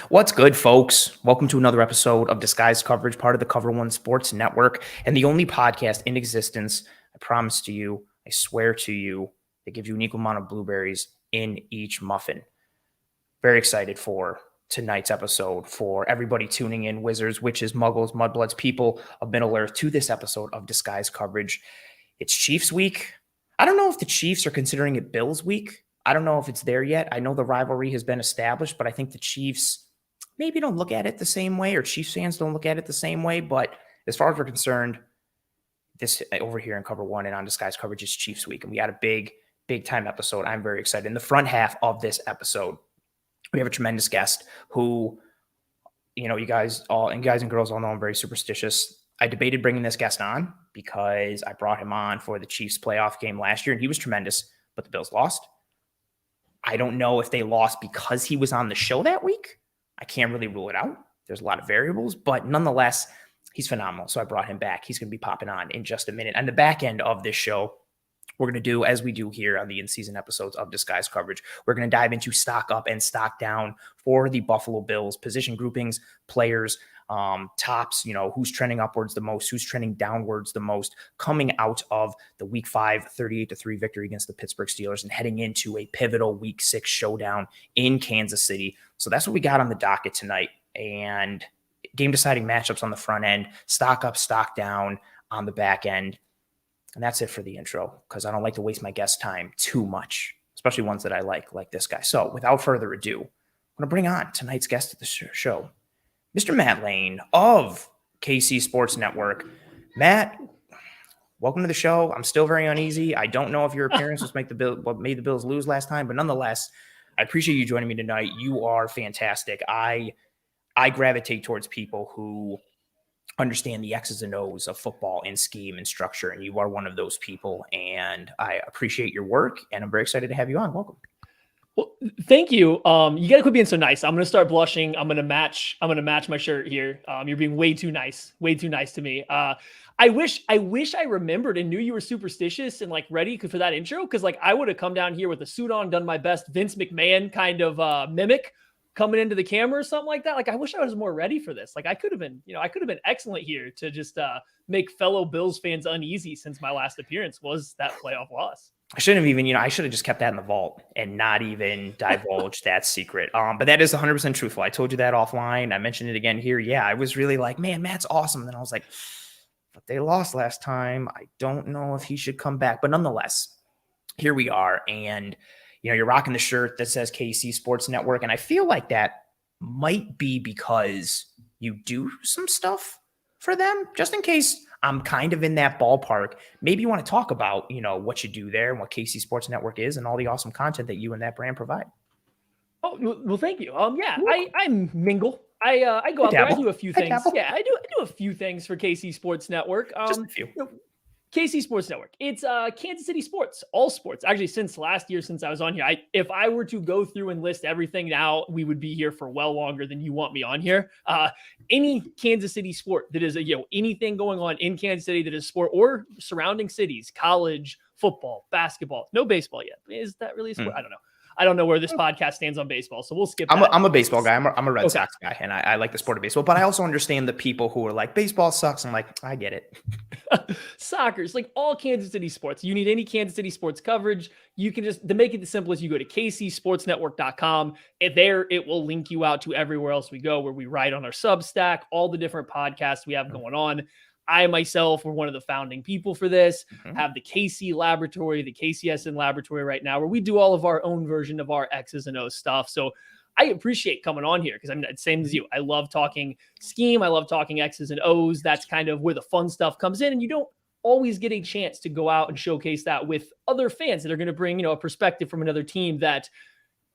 What's good, folks? Welcome to another episode of Disguised Coverage, part of the Cover One Sports Network, and the only podcast in existence, I promise to you, I swear to you, that gives you an equal amount of blueberries in each muffin. Very excited for tonight's episode, for everybody tuning in, wizards, witches, muggles, mudbloods, people of Middle Earth, to this episode of Disguised Coverage. It's Chiefs week. I don't know if the Chiefs are considering it Bills week. I don't know if it's there yet. I know the rivalry has been established, but I think the Chiefs maybe don't look at it the same way, or Chiefs fans don't look at it the same way. But as far as we're concerned, this over here in Cover One and on Disguised Coverage is Chiefs week, and we got a big time episode. I'm very excited. In the front half of this episode, we have a tremendous guest who, you guys and girls all know I'm very superstitious. I debated bringing this guest on because I brought him on for the Chiefs playoff game last year, and he was tremendous, but the Bills lost. I don't know if they lost because he was on the show that week. I can't really rule it out. There's a lot of variables, but nonetheless, he's phenomenal. So I brought him back. He's going to be popping on in just a minute. On the back end of this show, we're going to do, as we do here on the in-season episodes of Disguised Coverage, we're going to dive into stock up and stock down for the Buffalo Bills, position groupings, players, tops, who's trending upwards the most, who's trending downwards the most, coming out of the Week 5 38-3 victory against the Pittsburgh Steelers and heading into a pivotal Week 6 showdown in Kansas City. So that's what we got on the docket tonight. And game-deciding matchups on the front end, stock up, stock down on the back end. And that's it for the intro, because I don't like to waste my guest time too much, especially ones that I like this guy. So without further ado, I'm going to bring on tonight's guest of the show, Mr. Matt Lane of KC Sports Network. Matt, welcome to the show. I'm still very uneasy. I don't know if your appearance was what made the Bills lose last time, but nonetheless, I appreciate you joining me tonight. You are fantastic. I gravitate towards people who understand the X's and O's of football and scheme and structure, and you are one of those people, and I appreciate your work, and I'm very excited to have you on. Welcome. Well, thank you. You gotta quit being so nice. I'm gonna start blushing. I'm gonna match my shirt here. You're being way too nice to me. I wish I remembered and knew you were superstitious and like ready for that intro, because like I would have come down here with a suit on, done my best Vince McMahon kind of mimic coming into the camera or something like that. Like I wish I was more ready for this. Like I could have been excellent here to just make fellow Bills fans uneasy, since my last appearance was that playoff loss. I shouldn't have even, I should have just kept that in the vault and not even divulged that secret. But that is 100% truthful. I told you that offline. I mentioned it again here. Yeah, I was really like, man, Matt's awesome. And then I was like, but they lost last time. I don't know if he should come back. But nonetheless, here we are. And, you're rocking the shirt that says KC Sports Network. And I feel like that might be because you do some stuff for them, just in case I'm kind of in that ballpark. Maybe you want to talk about, what you do there and what KC Sports Network is and all the awesome content that you and that brand provide. Oh, well, thank you. Yeah, I mingle. I go out there. I do a few things. Yeah, I do a few things for KC Sports Network. Just a few. KC Sports Network. It's Kansas City sports, all sports. Actually, since last year, since I was on here, if I were to go through and list everything now, we would be here for well longer than you want me on here. Any Kansas City sport that is anything going on in Kansas City that is sport or surrounding cities, college, football, basketball, no baseball yet. Is that really a sport? I don't know where this podcast stands on baseball, so we'll skip that. I'm a baseball guy. I'm a Red Sox guy, and I like the sport of baseball. But I also understand the people who are like, baseball sucks. I'm like, I get it. Soccer's like all Kansas City sports. You need any Kansas City sports coverage, you can just, to make it the simplest, you go to kcsportsnetwork.com, and there it will link you out to everywhere else we go, where we write on our Substack, all the different podcasts we have going on. I myself were one of the founding people for this, have the KC laboratory, the KCSN laboratory right now, where we do all of our own version of our X's and O's stuff. So I appreciate coming on here, because I'm the same as you. I love talking scheme. I love talking X's and O's. That's kind of where the fun stuff comes in. And you don't always get a chance to go out and showcase that with other fans that are going to bring, a perspective from another team that,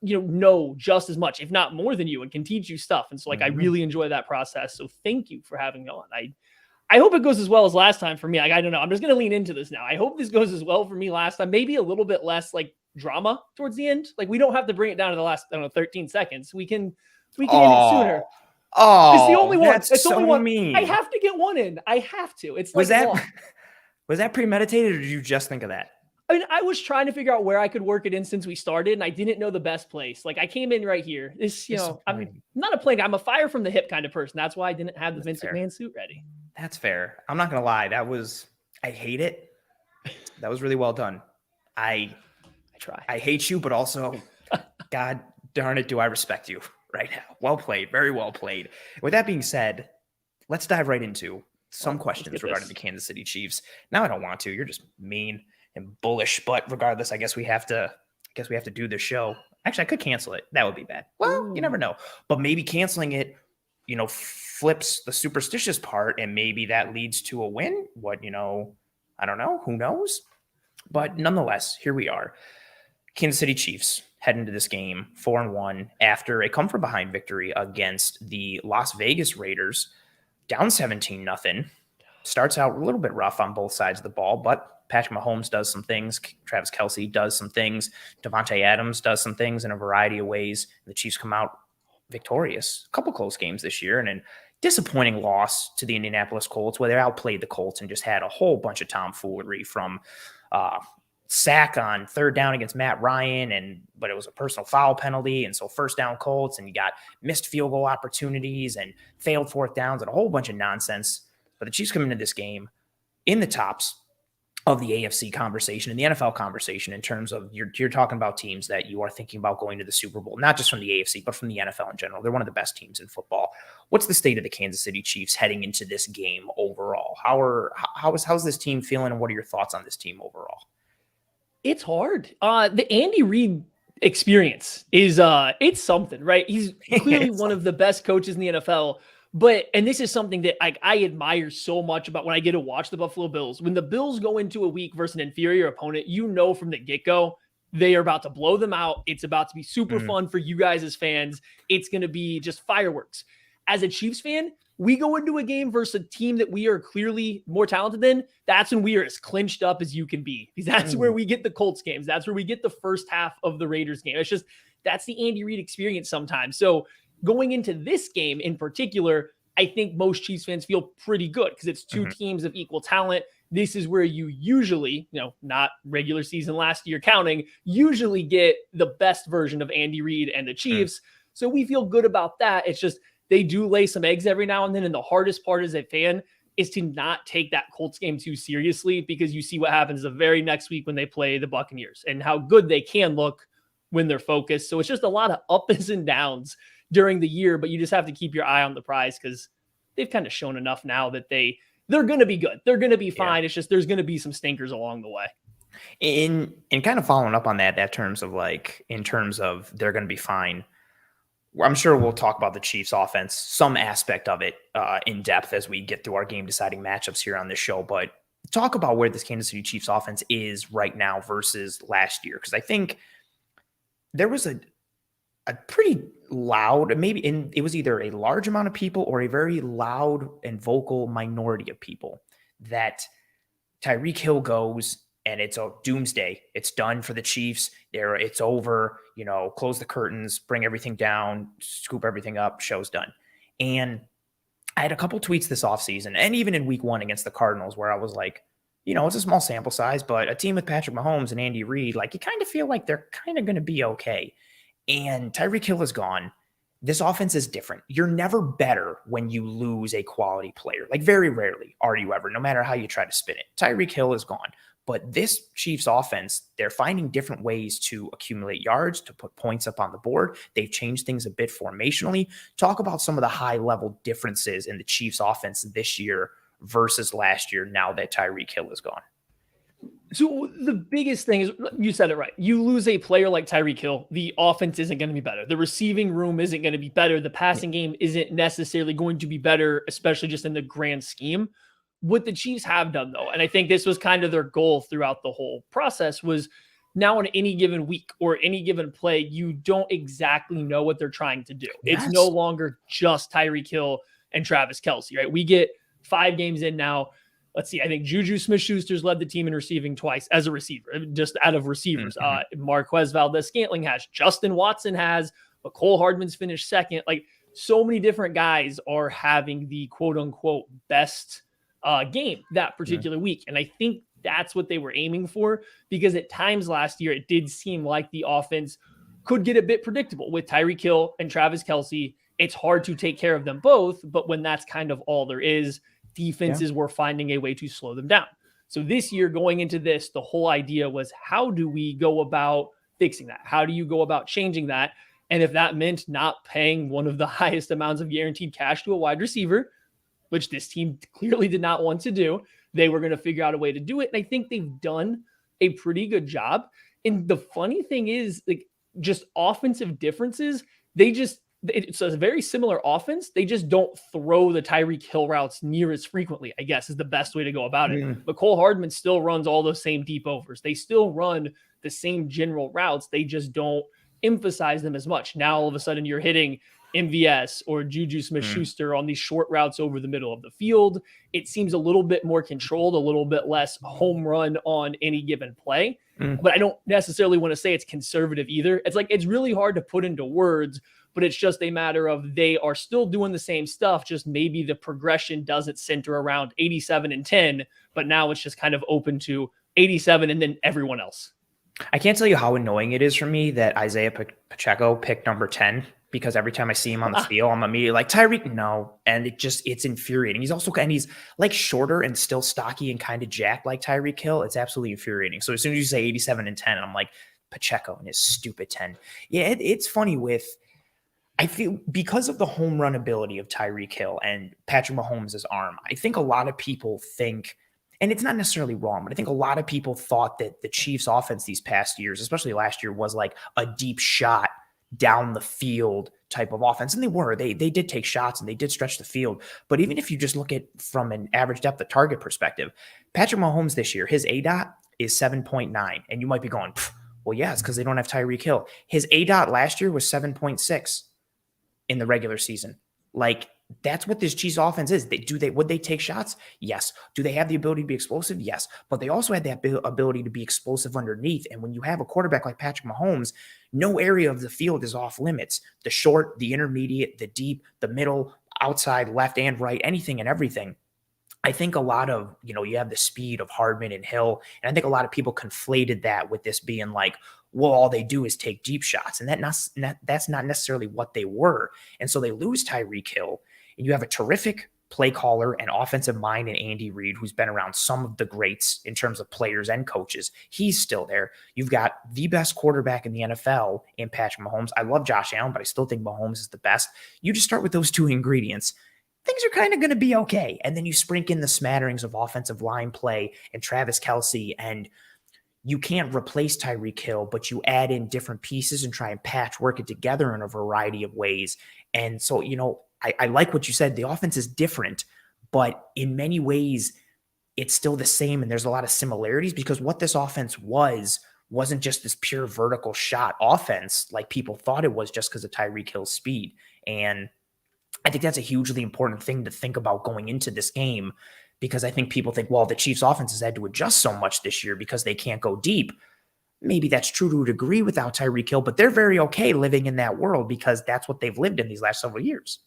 know just as much, if not more than you, and can teach you stuff. And so I really enjoy that process. So thank you for having me on. I hope it goes as well as last time for me. I don't know. I'm just going to lean into this now. I hope this goes as well for me last time. Maybe a little bit less drama towards the end. We don't have to bring it down to the last, 13 seconds. We can end it sooner. Oh, it's the only one. It's so only one. Mean. I have to get one in. I have to. It's was that premeditated, or did you just think of that? I mean, I was trying to figure out where I could work it in since we started, and I didn't know the best place. Like I came in right here. I'm Disappointing. not a plank. I'm a fire from the hip kind of person. That's why I didn't have the That's Vince fair. McMahon suit ready. That's fair. I'm not gonna lie. I hate it. That was really well done. I I try. I hate you, but also, God darn it, do I respect you right now. Well played. Very well played. With that being said, let's dive right into some Let's questions get regarding this. the Kansas City Chiefs. Now I don't want to. You're just mean and bullish, but regardless, I guess we have to do this show. Actually, I could cancel it. That would be bad. Well, you never Ooh. know. But maybe canceling it, flips the superstitious part and maybe that leads to a win. I don't know. Who knows? But nonetheless, here we are. Kansas City Chiefs head into this game 4-1 after a come from behind victory against the Las Vegas Raiders, down 17-0. Starts out a little bit rough on both sides of the ball, but Patrick Mahomes does some things. Travis Kelce does some things. Devontae Adams does some things in a variety of ways. The Chiefs come out victorious. A couple close games this year, and a disappointing loss to the Indianapolis Colts, where they outplayed the Colts and just had a whole bunch of tomfoolery from sack on third down against Matt Ryan, but it was a personal foul penalty, and so first down Colts, and you got missed field goal opportunities and failed fourth downs and a whole bunch of nonsense. But the Chiefs come into this game in the tops of the AFC conversation and the NFL conversation in terms of you're talking about teams that you are thinking about going to the Super Bowl, not just from the AFC, but from the NFL in general. They're one of the best teams in football. What's the state of the Kansas City Chiefs heading into this game overall? How's this team feeling, and what are your thoughts on this team overall? It's hard. The Andy Reid experience is it's something, right? He's clearly one of the best coaches in the NFL. And this is something that I admire so much about when I get to watch the Buffalo Bills. When the Bills go into a week versus an inferior opponent, from the get-go, they are about to blow them out. It's about to be super fun for you guys as fans. It's going to be just fireworks. As a Chiefs fan, we go into a game versus a team that we are clearly more talented than. That's when we are as clinched up as you can be, because that's where we get the Colts games. That's where we get the first half of the Raiders game. That's the Andy Reid experience sometimes. So going into this game in particular, I think most Chiefs fans feel pretty good because it's two teams of equal talent. This is where you usually, not regular season last year counting, usually get the best version of Andy Reid and the Chiefs. So we feel good about that. It's just they do lay some eggs every now and then. And the hardest part as a fan is to not take that Colts game too seriously, because you see what happens the very next week when they play the Buccaneers and how good they can look when they're focused. So it's just a lot of ups and downs during the year, but you just have to keep your eye on the prize because they've kind of shown enough now that they're going to be good. They're going to be fine. It's just there's going to be some stinkers along the way. In kind of following up on that in terms of they're going to be fine, I'm sure we'll talk about the Chiefs offense, some aspect of it in depth as we get through our game deciding matchups here on this show. But talk about where this Kansas City Chiefs offense is right now versus last year. Because I think there was a pretty loud, it was either a large amount of people or a very loud and vocal minority of people that Tyreek Hill goes and it's a doomsday. It's done for the Chiefs. It's over. Close the curtains, bring everything down, scoop everything up, show's done. And I had a couple tweets this offseason and even in week 1 against the Cardinals where I was like, it's a small sample size, but a team with Patrick Mahomes and Andy Reid, you kind of feel like they're kind of going to be okay. And Tyreek Hill is gone. This offense is different. You're never better when you lose a quality player. Very rarely are you ever, no matter how you try to spin it. Tyreek Hill is gone. But this Chiefs offense, they're finding different ways to accumulate yards, to put points up on the board. They've changed things a bit formationally. Talk about some of the high-level differences in the Chiefs offense this year versus last year now that Tyreek Hill is gone. So the biggest thing is, you said it right. You lose a player like Tyreek Hill, the offense isn't going to be better. The receiving room isn't going to be better. The passing game isn't necessarily going to be better, especially just in the grand scheme. What the Chiefs have done, though, and I think this was kind of their goal throughout the whole process, was now in any given week or any given play, you don't exactly know what they're trying to do. Yes. It's no longer just Tyreek Hill and Travis Kelce, right? We get 5 games in now. Let's see. I think Juju Smith-Schuster's led the team in receiving twice as a receiver, just out of receivers. Marquez Valdez-Scantling has, Justin Watson has, Mecole Hardman's finished second. So many different guys are having the quote unquote best game that particular week. And I think that's what they were aiming for, because at times last year, it did seem like the offense could get a bit predictable with Tyreek Hill and Travis Kelce. It's hard to take care of them both, but when that's kind of all there is, Yeah. defenses were finding a way to slow them down. So this year, going into this, the whole idea was, how do we go about fixing that? How do you go about changing that? And if that meant not paying one of the highest amounts of guaranteed cash to a wide receiver, which this team clearly did not want to do, they were going to figure out a way to do it. And I think they've done a pretty good job. And the funny thing is, like, just offensive differences, it's a very similar offense. They just don't throw the Tyreek Hill routes near as frequently, I guess, is the best way to go about it. Mm. But Cole Hardman still runs all those same deep overs. They still run the same general routes. They just don't emphasize them as much. Now, all of a sudden, you're hitting MVS or Juju Smith-Schuster on these short routes over the middle of the field. It seems a little bit more controlled, a little bit less home run on any given play. But I don't necessarily want to say it's conservative either. It's like, it's really hard to put into words, but it's just a matter of they are still doing the same stuff, just maybe the progression doesn't center around 87 and 10, but now it's just kind of open to 87 and then everyone else. I can't tell you how annoying it is for me that Isaiah Pacheco picked number 10, because every time I see him on the field, I'm immediately like, Tyreek, no. And it's infuriating. He's like shorter and still stocky and kind of jacked like Tyreek Hill. It's absolutely infuriating. So as soon as you say 87 and 10, I'm like, Pacheco and his stupid 10. Yeah, it's funny I feel, because of the home run ability of Tyreek Hill and Patrick Mahomes' arm, I think a lot of people think, and it's not necessarily wrong, but I think a lot of people thought that the Chiefs offense these past years, especially last year, was like a deep shot down the field type of offense. And they did take shots and they did stretch the field. But even if you just look at from an average depth of target perspective, Patrick Mahomes this year, his ADOT is 7.9. And you might be going, well, yeah, it's because they don't have Tyreek Hill. His ADOT last year was 7.6 in the regular season. Like, that's what this Chiefs offense is. Would they take shots? Yes. Do they have the ability to be explosive? Yes. But they also had that ability to be explosive underneath. And when you have a quarterback like Patrick Mahomes, no area of the field is off limits. The short, the intermediate, the deep, the middle, outside, left and right, anything and everything. I think a lot of, you have the speed of Hardman and Hill. And I think a lot of people conflated that with this being like, well, all they do is take deep shots. And that's not necessarily what they were. And so they lose Tyreek Hill. And you have a terrific play caller and offensive mind in Andy Reid, who's been around some of the greats in terms of players and coaches. He's still there. You've got the best quarterback in the NFL in Patrick Mahomes. I love Josh Allen, but I still think Mahomes is the best. You just start with those two ingredients, things are kind of going to be okay. And then you sprinkle in the smatterings of offensive line play and Travis Kelce, and you can't replace Tyreek Hill, but you add in different pieces and try and patchwork it together in a variety of ways. And so, I like what you said. The offense is different, but in many ways, it's still the same. And there's a lot of similarities, because what this offense wasn't just this pure vertical shot offense like people thought it was just because of Tyreek Hill's speed. And I think that's a hugely important thing to think about going into this game, because I think people think, well, the Chiefs offense has had to adjust so much this year because they can't go deep. Maybe that's true to a degree without Tyreek Hill, but they're very okay living in that world because that's what they've lived in these last several years.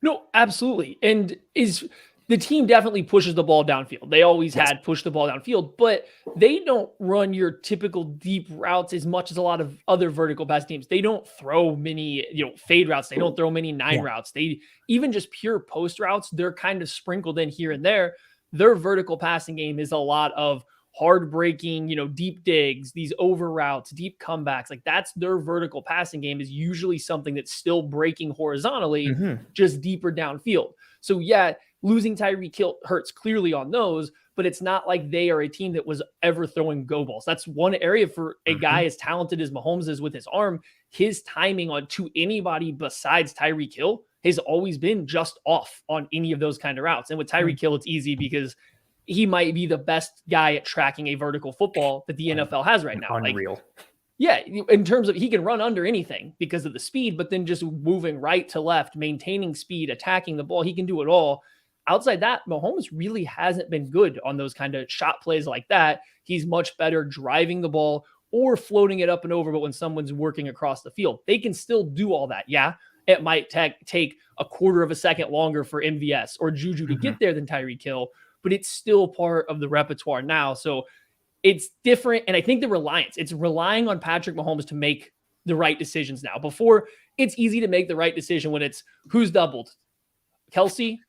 No, absolutely. And the team definitely pushes the ball downfield. They always had pushed the ball downfield, but they don't run your typical deep routes as much as a lot of other vertical pass teams. They don't throw many, fade routes. They don't throw many 9 routes. They even just pure post routes, they're kind of sprinkled in here and there. Their vertical passing game is a lot of hard breaking, deep digs, these over routes, deep comebacks. Like, that's their vertical passing game, is usually something that's still breaking horizontally, just deeper downfield. So yeah, losing Tyreek Hill hurts clearly on those, but it's not like they are a team that was ever throwing go balls. That's one area for a guy as talented as Mahomes is with his arm. His timing on to anybody besides Tyreek Hill has always been just off on any of those kind of routes. And with Tyreek Hill, it's easy because he might be the best guy at tracking a vertical football that the NFL has right now. Unreal. In terms of, he can run under anything because of the speed, but then just moving right to left, maintaining speed, attacking the ball, he can do it all. Outside that, Mahomes really hasn't been good on those kind of shot plays like that. He's much better driving the ball or floating it up and over, but when someone's working across the field, they can still do all that. Yeah, it might take a quarter of a second longer for MVS or Juju to get there than Tyreek Hill, but it's still part of the repertoire now. So it's different. And I think it's relying on Patrick Mahomes to make the right decisions now. Before, it's easy to make the right decision when it's who's doubled, Kelsey,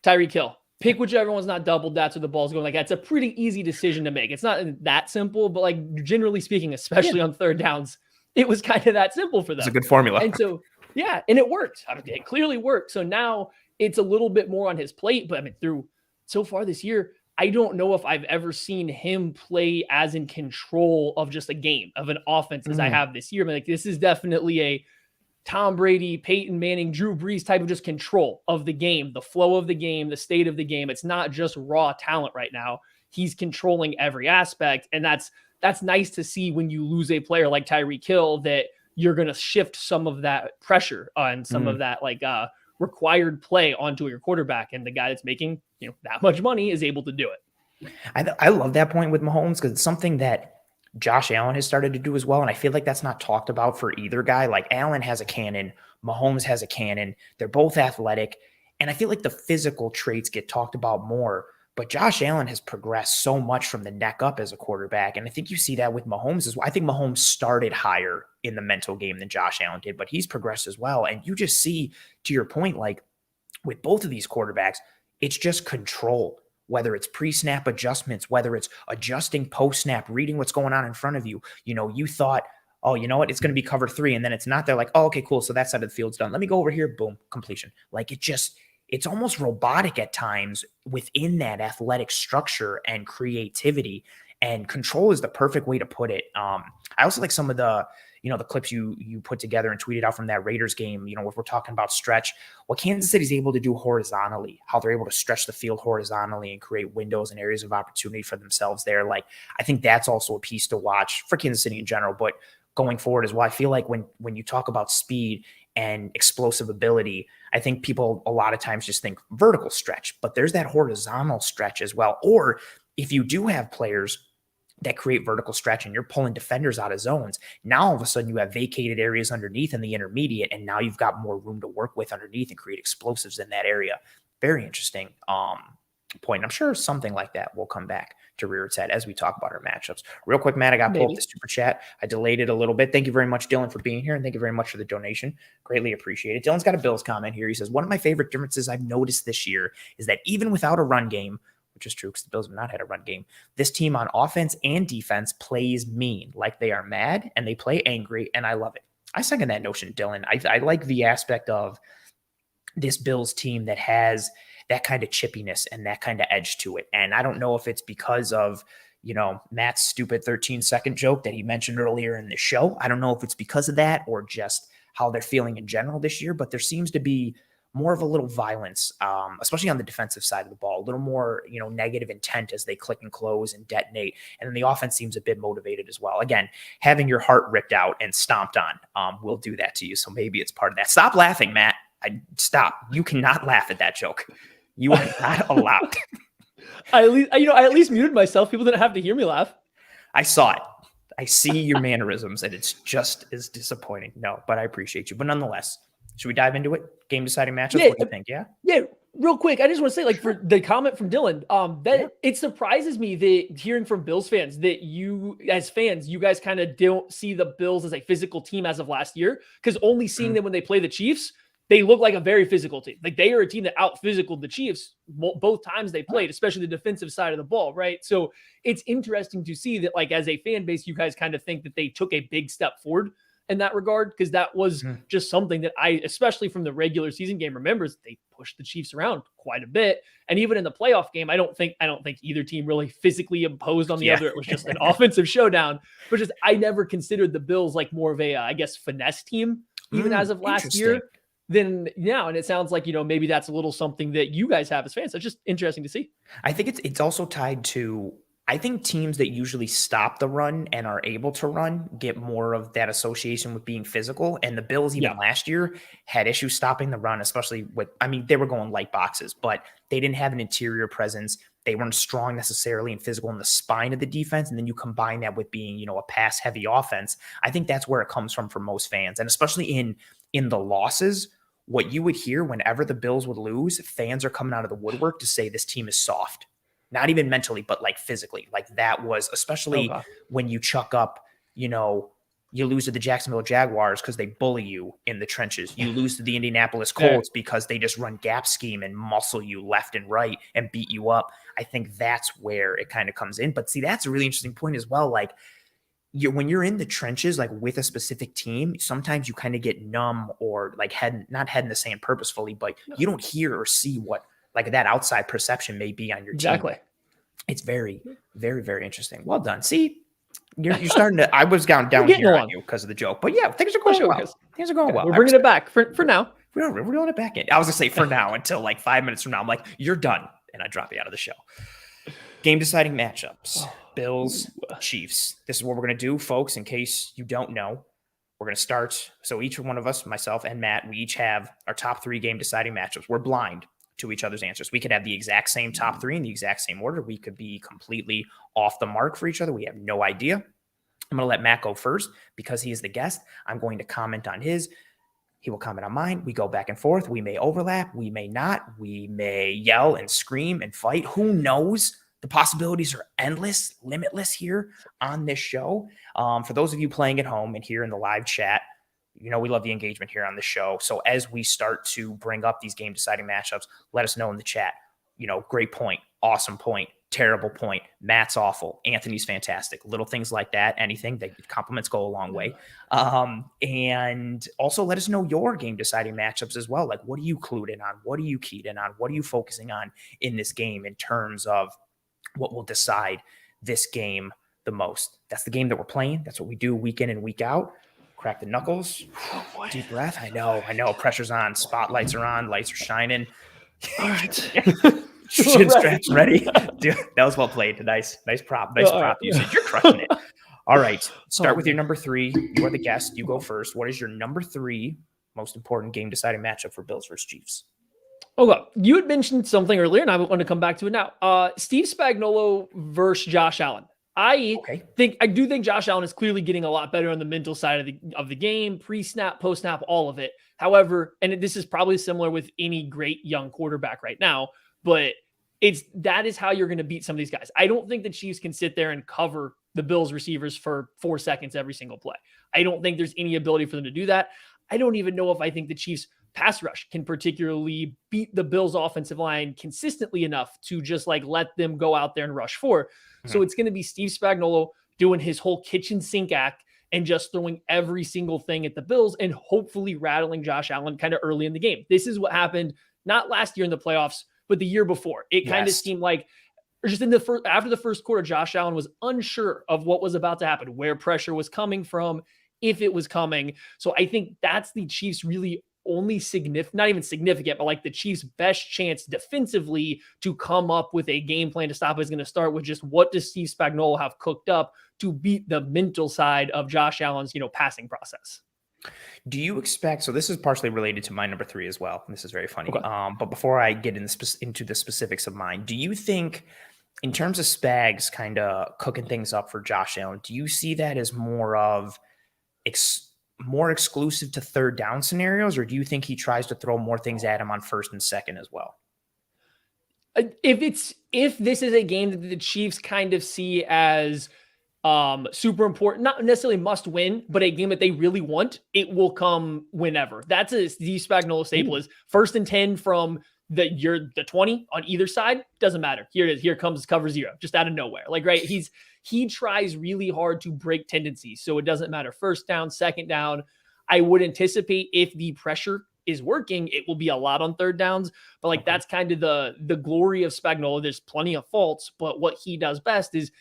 Tyreek Hill. Pick whichever one's not doubled. That's where the ball's going. Like, that's a pretty easy decision to make. It's not that simple, but like generally speaking, especially on third downs, it was kind of that simple for them. It's a good formula. And so, yeah, and it worked. I mean, it clearly worked. So now it's a little bit more on his plate. But I mean, through so far this year, I don't know if I've ever seen him play as in control of just a game, of an offense as I have this year. I mean, like, this is definitely a Tom Brady, Peyton Manning, Drew Brees type of just control of the game, the flow of the game, the state of the game. It's not just raw talent right now. He's controlling every aspect. And that's nice to see when you lose a player like Tyreek Hill, that you're going to shift some of that pressure on some of that required play onto your quarterback. And the guy that's making that much money is able to do it. I love that point with Mahomes, because it's something that Josh Allen has started to do as well. And I feel like that's not talked about for either guy. Like, Allen has a cannon, Mahomes has a cannon. They're both athletic. And I feel like the physical traits get talked about more. But Josh Allen has progressed so much from the neck up as a quarterback. And I think you see that with Mahomes as well. I think Mahomes started higher in the mental game than Josh Allen did, but he's progressed as well. And you just see, to your point, like with both of these quarterbacks, it's just control. Whether it's pre-snap adjustments, whether it's adjusting post-snap, reading what's going on in front of you. You thought, oh, you know what? It's going to be cover 3. And then it's not. They're like, oh, okay, cool. So that side of the field's done. Let me go over here. Boom, completion. Like, it's almost robotic at times within that athletic structure and creativity. And control is the perfect way to put it. I also like some of the clips you put together and tweeted out from that Raiders game, if we're talking about stretch, what Kansas City's able to do horizontally, how they're able to stretch the field horizontally and create windows and areas of opportunity for themselves there. Like, I think that's also a piece to watch for Kansas City in general, but going forward as well. I feel like when you talk about speed and explosive ability, I think people a lot of times just think vertical stretch, but there's that horizontal stretch as well. Or if you do have players that create vertical stretch and you're pulling defenders out of zones, now all of a sudden you have vacated areas underneath in the intermediate, and now you've got more room to work with underneath and create explosives in that area. Very interesting point. I'm sure something like that will come back to rear its head as we talk about our matchups. Real quick, Matt, I got to pull up the super chat. I delayed it a little bit. Thank you very much, Dylan, for being here, and thank you very much for the donation. Greatly appreciate it. Dylan's got a Bills comment here. He says, one of my favorite differences I've noticed this year is that even without a run game, which is true because the Bills have not had a run game, this team on offense and defense plays mean, like they are mad and they play angry, and I love it. I second that notion, Dylan. I like the aspect of this Bills team that has that kind of chippiness and that kind of edge to it. And I don't know if it's because of, Matt's stupid 13-second joke that he mentioned earlier in the show. I don't know if it's because of that or just how they're feeling in general this year, but there seems to be more of a little violence, especially on the defensive side of the ball, a little more, negative intent as they click and close and detonate. And then the offense seems a bit motivated as well. Again, having your heart ripped out and stomped on will do that to you. So maybe it's part of that. Stop laughing, Matt. Stop. You cannot laugh at that joke. You are not allowed. I at least muted myself. People didn't have to hear me laugh. I saw it. I see your mannerisms, and it's just as disappointing. No, but I appreciate you. But nonetheless, should we dive into it? Game deciding matchups? Yeah, what do you think? Yeah. Yeah. Real quick, I just want to say, for the comment from Dylan, it surprises me that hearing from Bills fans that you, as fans, you guys kind of don't see the Bills as a physical team as of last year, because only seeing them when they play the Chiefs, they look like a very physical team. Like, they are a team that out-physicaled the Chiefs both times they played, especially the defensive side of the ball, right? So it's interesting to see that, as a fan base, you guys kind of think that they took a big step forward in that regard, because that was just something that I, especially from the regular season game, remembers they pushed the Chiefs around quite a bit. And even in the playoff game, I don't think either team really physically imposed on the other. It was just an offensive showdown, but I never considered the Bills more of a, finesse team, even as of last year. Than now. And it sounds like, maybe that's a little something that you guys have as fans. So it's just interesting to see. I think it's also tied to, I think teams that usually stop the run and are able to run get more of that association with being physical. And the Bills, even last year, had issues stopping the run, especially they were going light boxes, but they didn't have an interior presence. They weren't strong necessarily and physical in the spine of the defense. And then you combine that with being, a pass heavy offense. I think that's where it comes from for most fans. And especially in the losses, what you would hear whenever the Bills would lose, fans are coming out of the woodwork to say this team is soft. not even mentally, but like physically. Like that was, especially when you chuck up, you know, you lose to the Jacksonville Jaguars because they bully you in the trenches. You lose to the Indianapolis Colts because they just run gap scheme and muscle you left and right and beat you up. I think that's where it kind of comes in. But see, that's a really interesting point as well. Like, when you're in the trenches, like with a specific team, sometimes you kind of get numb or like not head in the sand purposefully, but you don't hear or see what like that outside perception may be on your team. It's very, very, very interesting. Well done. See, you're starting to. I was down here on you because of the joke, but yeah, things are going well. Things are going well. We're bringing it back for now. We're reeling it back in. I was gonna say for now until like 5 minutes from now. I'm like, you're done, and I drop you out of the show. Game deciding matchups. Bills, Chiefs. This is what we're going to do, folks, in case you don't know. We're going to start. So each one of us, myself and Matt, we each have our top 3 game deciding matchups. We're blind to each other's answers. We could have the exact same top 3 in the exact same order. We could be completely off the mark for each other. We have no idea. I'm going to let Matt go first because he is the guest. I'm going to comment on his. He will comment on mine. We go back and forth. We may overlap. We may not. We may yell and scream and fight. Who knows? The possibilities are endless, limitless here on this show. For those of you playing at home and here in the live chat, you know we love the engagement here on the show. So as we start to bring up these game-deciding matchups, let us know in the chat. You know, great point, awesome point, terrible point. Matt's awful. Anthony's fantastic. Little things like that. Anything that compliments go a long way. And also let us know your game-deciding matchups as well. Like, what are you clued in on? What are you keyed in on? What are you focusing on in this game in terms of what will decide this game the most? That's the game that we're playing. That's what we do week in and week out. Crack the knuckles. Deep breath. I know. Pressure's on. Spotlights are on. Lights are shining. All right. Chin straps ready. Dude, that was well played. Nice prop. Nice prop usage. You're crushing it. All right. Start with your number 3. You are the guest. You go first. What is your number 3 most important game deciding matchup for Bills versus Chiefs? Okay, you had mentioned something earlier, and I want to come back to it now. Steve Spagnuolo versus Josh Allen. I do think Josh Allen is clearly getting a lot better on the mental side of the game, pre-snap, post-snap, all of it. However, and this is probably similar with any great young quarterback right now, but that is how you're going to beat some of these guys. I don't think the Chiefs can sit there and cover the Bills receivers for 4 seconds every single play. I don't think there's any ability for them to do that. I don't even know if I think the Chiefs pass rush can particularly beat the Bills offensive line consistently enough to just like let them go out there and rush forward. So it's going to be Steve Spagnuolo doing his whole kitchen sink act and just throwing every single thing at the Bills and hopefully rattling Josh Allen kind of early in the game. This is what happened not last year in the playoffs, but the year before. It kind of seemed like just after the first quarter, Josh Allen was unsure of what was about to happen, where pressure was coming from, if it was coming. So I think that's the Chiefs really only not even significant, but like the Chiefs' best chance defensively to come up with a game plan to stop is going to start with just what does Steve Spagnuolo have cooked up to beat the mental side of Josh Allen's, passing process. Do you expect, so this is partially related to my number 3 as well. This is very funny. Okay. But before I get into the specifics of mine, do you think in terms of Spags kind of cooking things up for Josh Allen, do you see that as more of more exclusive to third down scenarios, or do you think he tries to throw more things at him on first and second as well? If this is a game that the Chiefs kind of see as super important, not necessarily must win, but a game that they really want, it will come whenever. That's a Steve Spagnuolo staple is 1st and 10 from the 20 on either side. Doesn't matter. Here it is. Here comes cover 0, just out of nowhere. Like, right. He tries really hard to break tendencies. So it doesn't matter. 1st down, 2nd down. I would anticipate if the pressure is working, it will be a lot on 3rd downs. But like, that's kind of the glory of Spagnuolo. There's plenty of faults, but what he does best is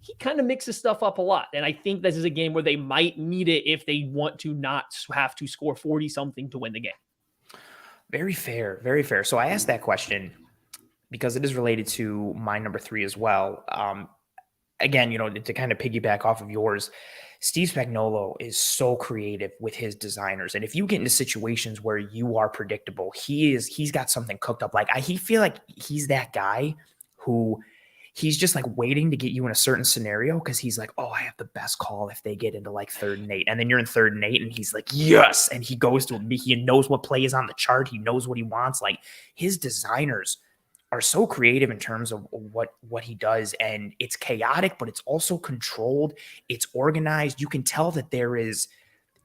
he kind of mixes stuff up a lot. And I think this is a game where they might need it if they want to not have to score 40 something to win the game. Very fair. Very fair. So I asked that question because it is related to my number 3 as well. Again, to kind of piggyback off of yours, Steve Spagnuolo is so creative with his designers. And if you get into situations where you are predictable, he's got something cooked up. Like he feel like he's that guy who he's just like waiting to get you in a certain scenario because he's like, oh, I have the best call if they get into like 3rd and 8. And then you're in 3rd and 8 and he's like, yes. And he goes to me. He knows what play is on the chart. He knows what he wants. Like his designers are so creative in terms of what he does, and it's chaotic, but it's also controlled. It's organized. You can tell that there is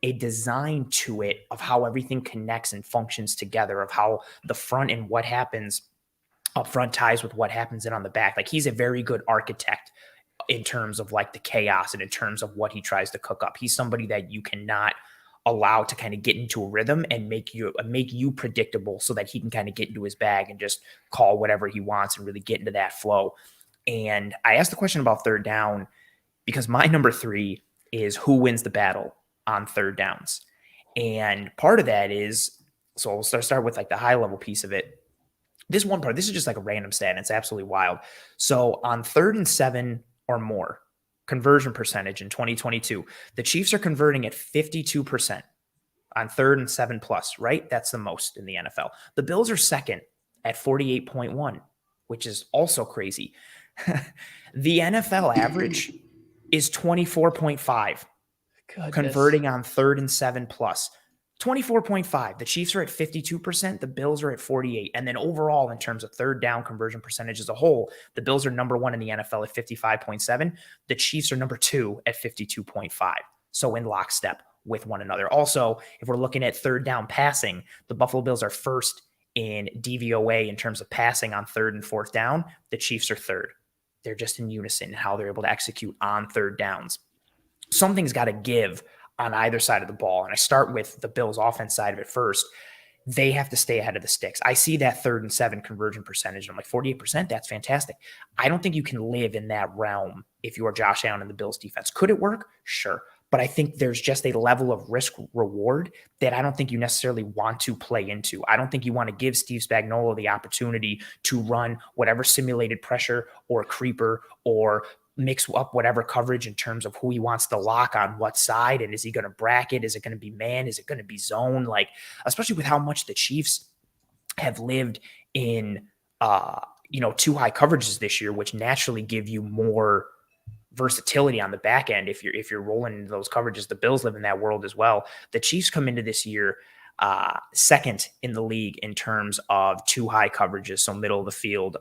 a design to it of how everything connects and functions together, of how the front and what happens up front ties with what happens in on the back. Like, he's a very good architect in terms of like the chaos and in terms of what he tries to cook up. He's somebody that you cannot allow to kind of get into a rhythm and make you predictable, so that he can kind of get into his bag and just call whatever he wants and really get into that flow. And I asked the question about third down because my number 3 is who wins the battle on third downs. And part of that is, so we'll start with like the high level piece of it. This one part, this is just like a random stat, and it's absolutely wild. So on 3rd and 7 or more, conversion percentage in 2022, the Chiefs are converting at 52% on 3rd and 7 plus, right? That's the most in the NFL. The Bills are second at 48.1, which is also crazy. The NFL average is 24.5. Goodness. Converting on 3rd and 7 plus. 24.5. The Chiefs are at 52%. The Bills are at 48. And then overall, in terms of third down conversion percentage as a whole, the Bills are number 1 in the NFL at 55.7. The Chiefs are number 2 at 52.5. So in lockstep with one another. Also, if we're looking at third down passing, the Buffalo Bills are first in DVOA in terms of passing on 3rd and 4th down. The Chiefs are 3rd. They're just in unison in how they're able to execute on third downs. Something's got to give on either side of the ball. And I start with the Bills offense side of it first. They have to stay ahead of the sticks. I see that 3rd and 7 conversion percentage. I'm like, 48%, that's fantastic. I don't think you can live in that realm if you are Josh Allen and the Bills defense. Could it work? Sure. But I think there's just a level of risk reward that I don't think you necessarily want to play into. I don't think you want to give Steve Spagnuolo the opportunity to run whatever simulated pressure or creeper or mix up whatever coverage in terms of who he wants to lock on what side. And is he going to bracket? Is it going to be man? Is it going to be zone? Like, especially with how much the Chiefs have lived in, too high coverages this year, which naturally give you more versatility on the back end. If you're rolling into those coverages, the Bills live in that world as well. The Chiefs come into this year second in the league in terms of too high coverages. So middle of the field,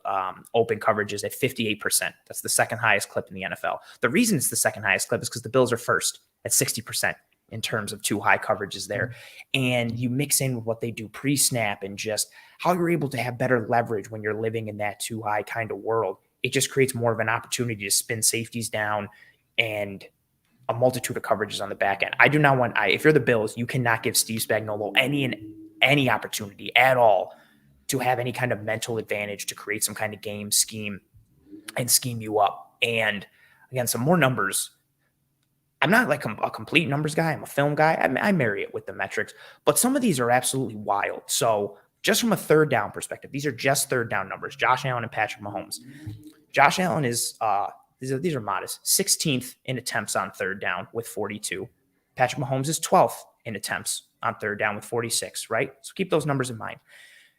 open coverages at 58%. That's the second highest clip in the NFL. The reason it's the second highest clip is because the Bills are first at 60% in terms of too high coverages there. And you mix in what they do pre-snap and just how you're able to have better leverage when you're living in that too high kind of world. It just creates more of an opportunity to spin safeties down and a multitude of coverages on the back end. I do not want, if you're the Bills, you cannot give Steve Spagnuolo any opportunity at all to have any kind of mental advantage to create some kind of game scheme and scheme you up. And again, some more numbers. I'm not like a complete numbers guy. I'm a film guy. I marry it with the metrics, but some of these are absolutely wild. So just from a third down perspective, these are just third down numbers. Josh Allen and Patrick Mahomes. Josh Allen is these are modest. 16th in attempts on third down with 42. Patrick Mahomes is 12th in attempts on third down with 46, right? So keep those numbers in mind.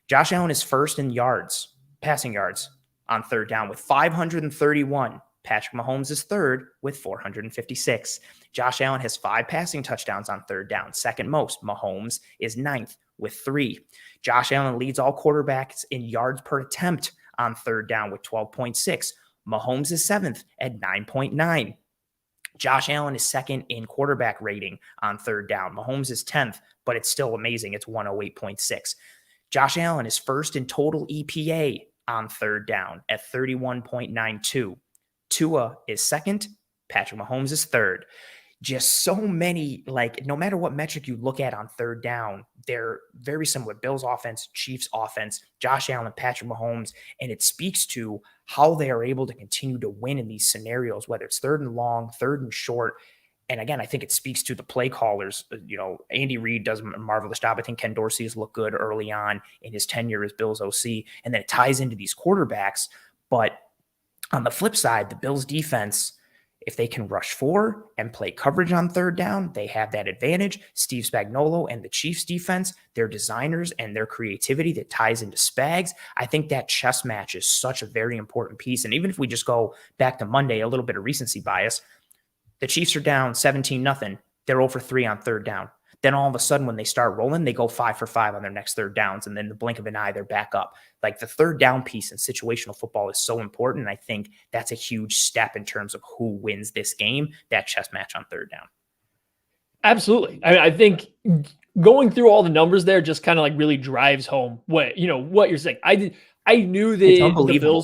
Josh Allen is first in yards, passing yards on third down with 531. Patrick Mahomes is third with 456. Josh Allen has 5 passing touchdowns on third down, second most. Mahomes is 9th with 3. Josh Allen leads all quarterbacks in yards per attempt on third down with 12.6. Mahomes is 7th at 9.9. Josh Allen is second in quarterback rating on third down. Mahomes is 10th, but it's still amazing. It's 108.6. Josh Allen is first in total EPA on third down at 31.92. Tua is second. Patrick Mahomes is third. Just so many, like, no matter what metric you look at on third down, they're very similar. Bills offense, Chiefs offense, Josh Allen, Patrick Mahomes, and it speaks to how they are able to continue to win in these scenarios, whether it's third and long, third and short. And again, I think it speaks to the play callers. Andy Reid does a marvelous job. I think Ken Dorsey has looked good early on in his tenure as Bills OC, and then it ties into these quarterbacks. But on the flip side, the Bills defense, if they can rush 4 and play coverage on third down, they have that advantage. Steve Spagnuolo and the Chiefs defense, their designers and their creativity that ties into Spags, I think that chess match is such a very important piece. And even if we just go back to Monday, a little bit of recency bias, the Chiefs are down 17-0. They're 0 for 3 on third down. Then all of a sudden, when they start rolling, they go 5 for 5 on their next third downs. And then in the blink of an eye, they're back up. Like the third down piece in situational football is so important. And I think that's a huge step in terms of who wins this game, that chess match on third down. Absolutely. I think going through all the numbers there just kind of like really drives home what you're saying. I knew It's the unbelievable.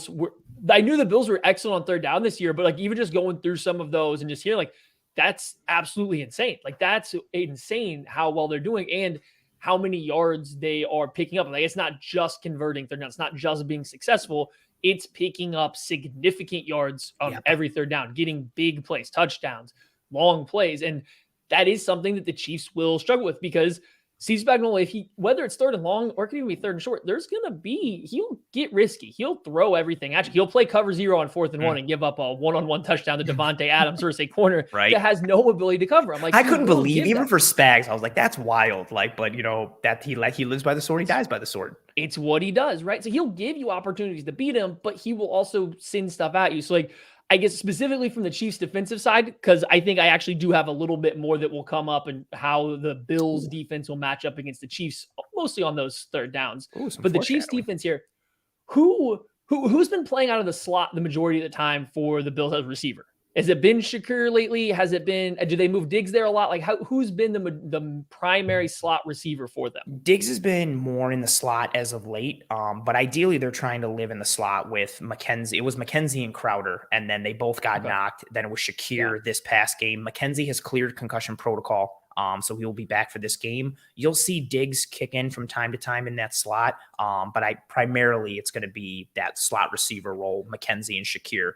Bills were excellent on third down this year, but like even just going through some of those and just hearing like that's absolutely insane. Like that's insane how well they're doing and how many yards they are picking up. Like it's not just converting third down, it's not just being successful. It's picking up significant yards on Yep. every third down, getting big plays, touchdowns, long plays. And that is something that the Chiefs will struggle with because Steve Spagnuolo, whether it's third and long or it could even be third and short, he'll get risky. He'll throw everything at you. He'll play cover 0 on 4th and 1 and give up a one-on-one touchdown to Devontae Adams or a corner Right. that has no ability to cover. I'm like, I couldn't believe, even that. for Spags, I was like, that's wild. Like, but that he lives by the sword, he dies by the sword. It's what he does, right? So he'll give you opportunities to beat him, but he will also send stuff at you. So like, I guess specifically from the Chiefs defensive side, because I think I actually do have a little bit more that will come up and how the Bills defense will match up against the Chiefs, mostly on those third downs. But the Chiefs defense here, who's been playing out of the slot the majority of the time for the Bills as receiver? Has it been Shakur lately? Has it been, do they move Diggs there a lot? Like who's been the primary slot receiver for them? Diggs has been more in the slot as of late, but ideally they're trying to live in the slot with McKenzie. It was McKenzie and Crowder, and then they both got knocked. Then it was Shakir this past game. McKenzie has cleared concussion protocol, so he'll be back for this game. You'll see Diggs kick in from time to time in that slot, but primarily it's going to be that slot receiver role, McKenzie and Shakir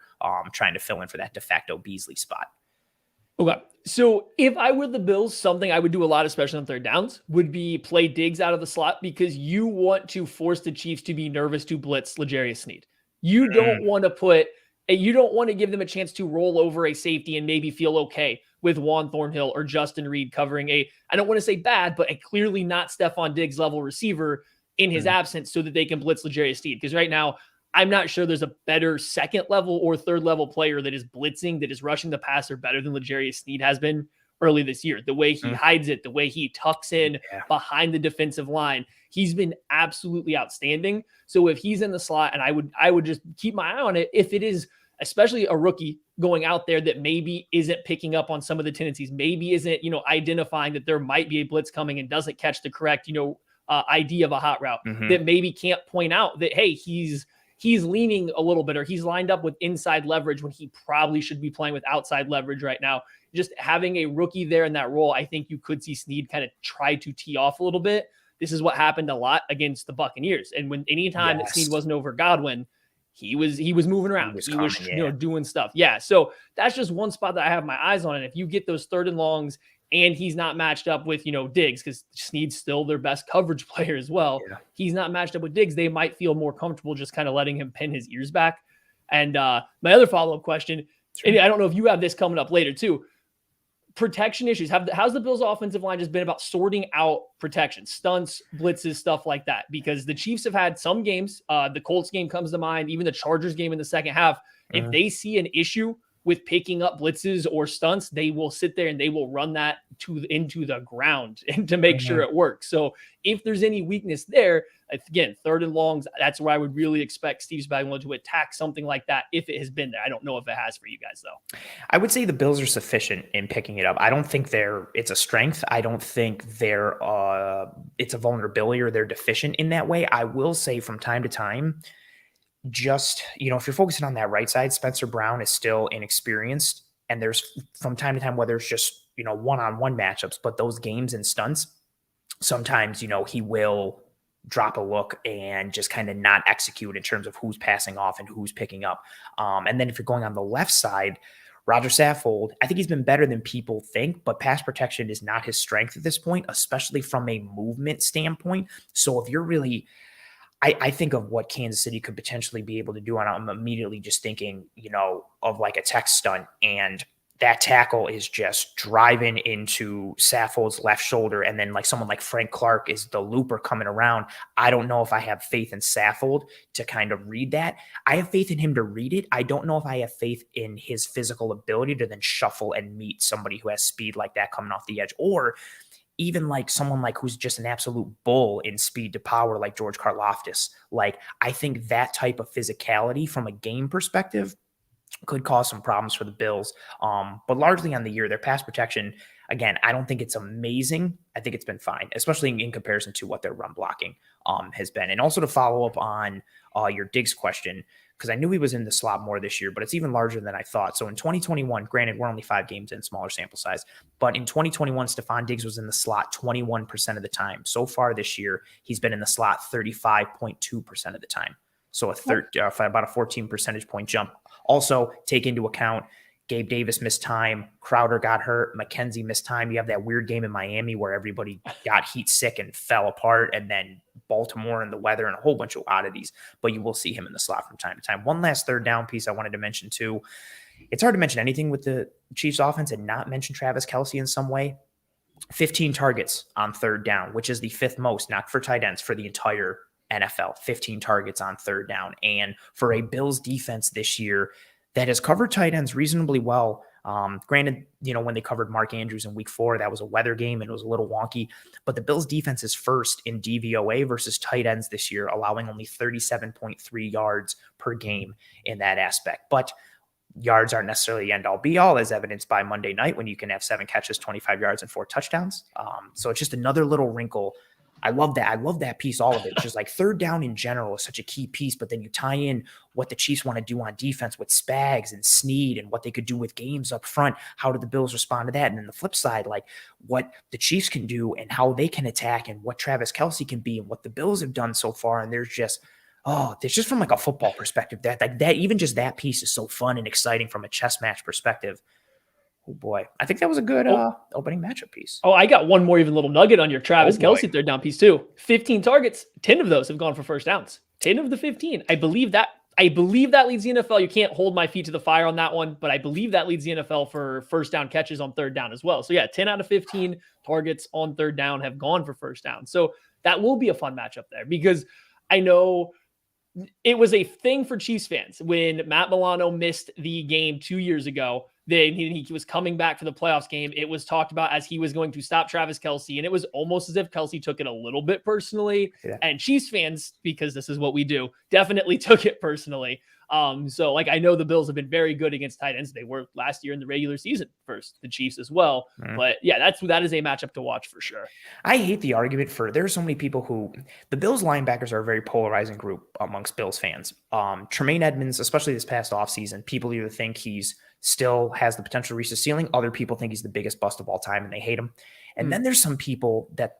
trying to fill in for that de facto Beasley spot. Okay. So if I were the Bills, something I would do a lot, especially on third downs, would be play Diggs out of the slot because you want to force the Chiefs to be nervous to blitz L'Jarius Sneed. You don't want to give them a chance to roll over a safety and maybe feel okay with Juan Thornhill or Justin Reed covering I don't want to say bad, but a clearly not Stephon Diggs level receiver in his absence so that they can blitz L'Jarius Sneed. Because right now, I'm not sure there's a better second level or third level player that is blitzing, that is rushing the passer better than L'Jarius Sneed has been early this year. The way he hides it, the way he tucks in behind the defensive line, he's been absolutely outstanding. So if he's in the slot, and I would just keep my eye on it, if it is especially a rookie going out there that maybe isn't picking up on some of the tendencies, maybe isn't, identifying that there might be a blitz coming and doesn't catch the correct, idea of a hot route, that maybe can't point out that, hey, he's leaning a little bit or he's lined up with inside leverage when he probably should be playing with outside leverage right now. Just having a rookie there in that role, I think you could see Sneed kind of try to tee off a little bit. This is what happened a lot against the Buccaneers. And anytime that Sneed wasn't over Godwin, he was moving around. He was doing stuff. Yeah. So that's just one spot that I have my eyes on. And if you get those third and longs and he's not matched up with, Diggs, because Sneed's still their best coverage player as well. Yeah. He's not matched up with Diggs. They might feel more comfortable just kind of letting him pin his ears back. And my other follow-up question, and I don't know if you have this coming up later too, protection issues. How's the Bills' offensive line just been about sorting out protection, stunts, blitzes, stuff like that? Because the Chiefs have had some games, the Colts game comes to mind, even the Chargers game in the second half. If they see an issue with picking up blitzes or stunts, they will sit there and they will run that into the ground and to make sure it works. So if there's any weakness there, again, third and longs, that's where I would really expect Steve Spagnuolo to attack something like that if it has been there. I don't know if it has for you guys, though. I would say the Bills are sufficient in picking it up. I don't think it's a strength. I don't think it's a vulnerability or they're deficient in that way. I will say from time to time, just, if you're focusing on that right side, Spencer Brown is still inexperienced. And there's from time to time, whether it's just, one-on-one matchups, but those games and stunts, sometimes, he will drop a look and just kind of not execute in terms of who's passing off and who's picking up. And then if you're going on the left side, Roger Saffold, I think he's been better than people think, but pass protection is not his strength at this point, especially from a movement standpoint. So if you're really, I think of what Kansas City could potentially be able to do, and I'm immediately just thinking, of like a tech stunt, and that tackle is just driving into Saffold's left shoulder, and then like someone like Frank Clark is the looper coming around. I don't know if I have faith in Saffold to kind of read that. I have faith in him to read it. I don't know if I have faith in his physical ability to then shuffle and meet somebody who has speed like that coming off the edge. Or even like someone like who's just an absolute bull in speed to power, like George Karlaftis. Like, I think that type of physicality from a game perspective could cause some problems for the Bills. But largely on the year, their pass protection, again, I don't think it's amazing. I think it's been fine, especially in comparison to what their run blocking has been. And also to follow up on your Diggs question, because I knew he was in the slot more this year, but it's even larger than I thought. So in 2021, granted, we're only 5 games in, smaller sample size, but in 2021, Stephon Diggs was in the slot 21% of the time. So far this year, he's been in the slot 35.2% of the time. So about a 14 percentage point jump. Also, take into account Gabe Davis missed time, Crowder got hurt, McKenzie missed time. You have that weird game in Miami where everybody got heat sick and fell apart, and then Baltimore and the weather and a whole bunch of oddities. But you will see him in the slot from time to time. One last third down piece I wanted to mention too. It's hard to mention anything with the Chiefs offense and not mention Travis Kelce in some way. 15 targets on third down, which is the 5th most, not for tight ends, for the entire NFL. 15 targets on third down. And for a Bills defense this year that has covered tight ends reasonably well. Granted, when they covered Mark Andrews in week 4, that was a weather game and it was a little wonky, but the Bills defense is first in DVOA versus tight ends this year, allowing only 37.3 yards per game in that aspect. But yards aren't necessarily the end all be all, as evidenced by Monday night when you can have 7 catches, 25 yards and 4 touchdowns. So it's just another little wrinkle. I love that. I love that piece, all of it. Just like third down in general is such a key piece, but then you tie in what the Chiefs want to do on defense with Spags and Snead and what they could do with games up front. How did the Bills respond to that? And then the flip side, like what the Chiefs can do and how they can attack and what Travis Kelce can be and what the Bills have done so far. And there's just from like a football perspective, that even just that piece is so fun and exciting from a chess match perspective. Oh boy, I think that was a good opening matchup piece. Oh, I got one more even little nugget on your Travis Kelce third down piece too. 15 targets, 10 of those have gone for first downs. 10 of the 15. I believe that leads the NFL. You can't hold my feet to the fire on that one, but I believe that leads the NFL for first down catches on third down as well. So yeah, 10 out of 15 targets on third down have gone for first down. So that will be a fun matchup there, because I know it was a thing for Chiefs fans when Matt Milano missed the game 2 years ago. Then he was coming back for the playoffs game. It was talked about as he was going to stop Travis Kelce, and it was almost as if Kelce took it a little bit personally. Yeah. And Chiefs fans, because this is what we do, definitely took it personally. So like I know the Bills have been very good against tight ends. They were last year in the regular season versus the Chiefs as well. But yeah, that is a matchup to watch for sure. I hate the argument there are so many people who the Bills linebackers are a very polarizing group amongst Bills fans. Tremaine Edmonds, especially this past offseason, people either think he's still has the potential to reach the ceiling. Other people think he's the biggest bust of all time and they hate him. And then there's some people that,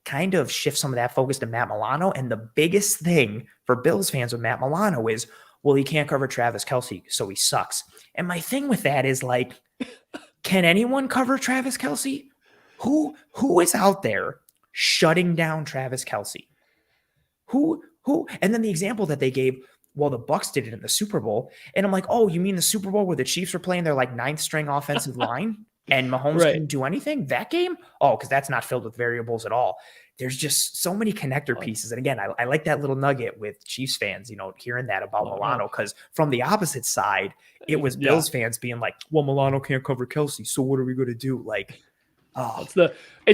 kind of shift some of that focus to Matt Milano. And the biggest thing for Bills fans with Matt Milano is, well, he can't cover Travis Kelce, so he sucks. And my thing with that is like, can anyone cover Travis Kelce? Who is out there shutting down Travis Kelce? Who? And then the example that they gave, well, the Bucs did it in the Super Bowl. And I'm like, oh, you mean the Super Bowl where the Chiefs were playing their like 9th string offensive line and Mahomes couldn't do anything? That game? Oh, because that's not filled with variables at all. There's just so many connector pieces. And again, I like that little nugget with Chiefs fans, hearing that about Milano, because from the opposite side, it was Bills fans being like, well, Milano can't cover Kelce, so what are we going to do? Like, it's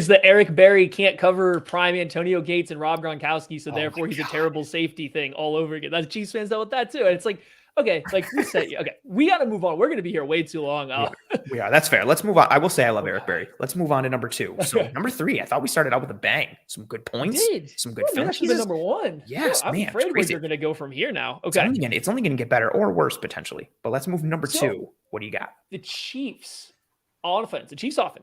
the Eric Berry can't cover prime Antonio Gates and Rob Gronkowski, so therefore he's a terrible safety thing all over again. That's Chiefs fans dealt with that too. And it's like, okay, like we said, okay, we got to move on. We're going to be here way too long. We are. That's fair. Let's move on. I will say I love Eric Berry. Let's move on to number 2. So number 3, I thought we started out with a bang. Some good points. Some good finishes. That's number 1. Yes, I'm afraid where you're going to go from here now. Okay. It's only going to get better or worse potentially. But let's move to number 2. What do you got? The Chiefs offense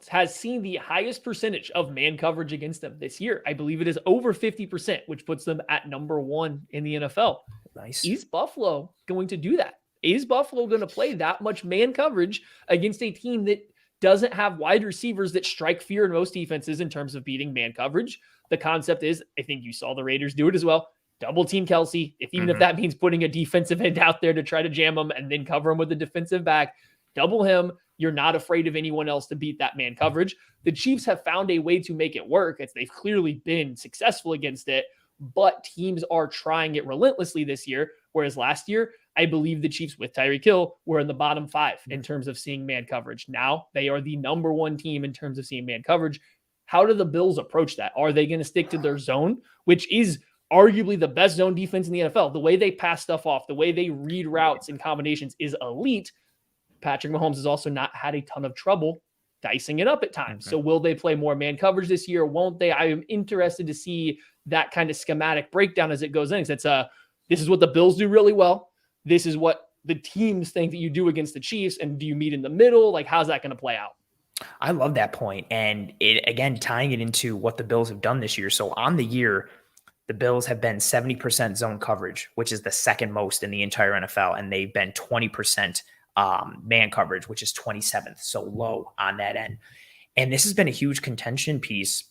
has seen the highest percentage of man coverage against them this year. I believe it is over 50%, which puts them at number 1 in the NFL. Nice. Is Buffalo going to do that? Is Buffalo going to play that much man coverage against a team that doesn't have wide receivers that strike fear in most defenses in terms of beating man coverage? The concept is, I think you saw the Raiders do it as well. Double team Kelce. Even if that means putting a defensive end out there to try to jam him and then cover him with a defensive back, double him. You're not afraid of anyone else to beat that man coverage. The Chiefs have found a way to make it work, as they've clearly been successful against it, but teams are trying it relentlessly this year. Whereas last year, I believe the Chiefs with Tyreek Hill were in the bottom 5 in terms of seeing man coverage. Now they are the number 1 team in terms of seeing man coverage. How do the Bills approach that? Are they going to stick to their zone, which is arguably the best zone defense in the NFL? The way they pass stuff off, the way they read routes and combinations is elite. Patrick Mahomes has also not had a ton of trouble dicing it up at times. So will they play more man coverage this year? Won't they? I am interested to see that kind of schematic breakdown as it goes in. It's this is what the Bills do really well. This is what the teams think that you do against the Chiefs. And do you meet in the middle? Like, how's that going to play out? I love that point. And it, again, tying it into what the Bills have done this year. So on the year, the Bills have been 70% zone coverage, which is the second most in the entire NFL. And they've been 20% man coverage, which is 27th. So low on that end. And this has been a huge contention piece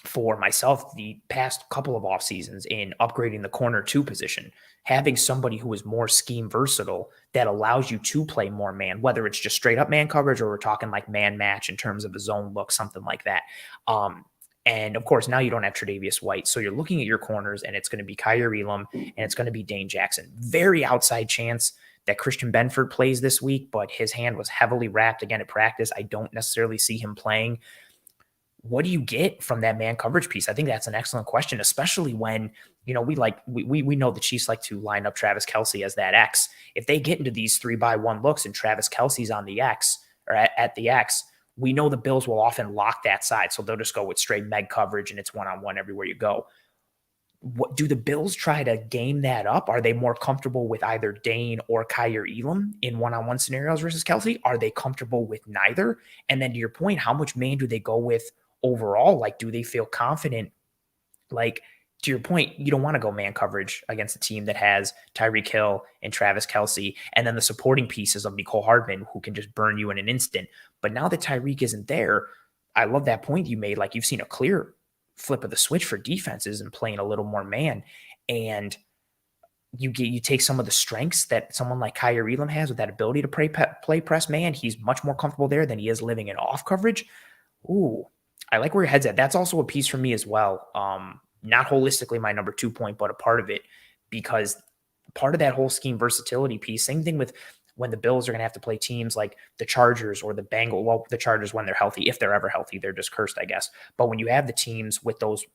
for myself the past couple of off seasons in upgrading the corner 2 position, having somebody who is more scheme versatile that allows you to play more man, whether it's just straight up man coverage or we're talking like man match in terms of a zone look, something like that. And of course, now you don't have Tre'Davious White. So you're looking at your corners and it's going to be Kyer Elam and it's going to be Dane Jackson. Very outside chance that Christian Benford plays this week, but his hand was heavily wrapped again at practice. I don't necessarily see him playing. What do you get from that man coverage piece? I think that's an excellent question, especially when, we know the Chiefs like to line up Travis Kelce as that X. If they get into these 3-by-1 looks and Travis Kelce's on the X or at the X, we know the Bills will often lock that side. So they'll just go with straight meg coverage and it's one-on-one everywhere you go. What do the Bills try to game that up? Are they more comfortable with either Dane or Kyer Elam in one-on-one scenarios versus Kelce? Are they comfortable with neither? And then to your point, how much man do they go with overall? Like, do they feel confident? Like, to your point, you don't want to go man coverage against a team that has Tyreek Hill and Travis Kelce, and then the supporting pieces of Mecole Hardman who can just burn you in an instant. But now that Tyreek isn't there, I love that point you made. Like, you've seen a clear flip of the switch for defenses and playing a little more man. And you take some of the strengths that someone like Kyer Elam has with that ability to play press man. He's much more comfortable there than he is living in off coverage. Ooh, I like where your head's at. That's also a piece for me as well. Not holistically my number 2 point, but a part of it, because part of that whole scheme versatility piece, same thing with when the Bills are going to have to play teams like the Chargers or the Bengals. Well, the Chargers, when they're healthy, if they're ever healthy, they're just cursed, I guess. But when you have the teams with those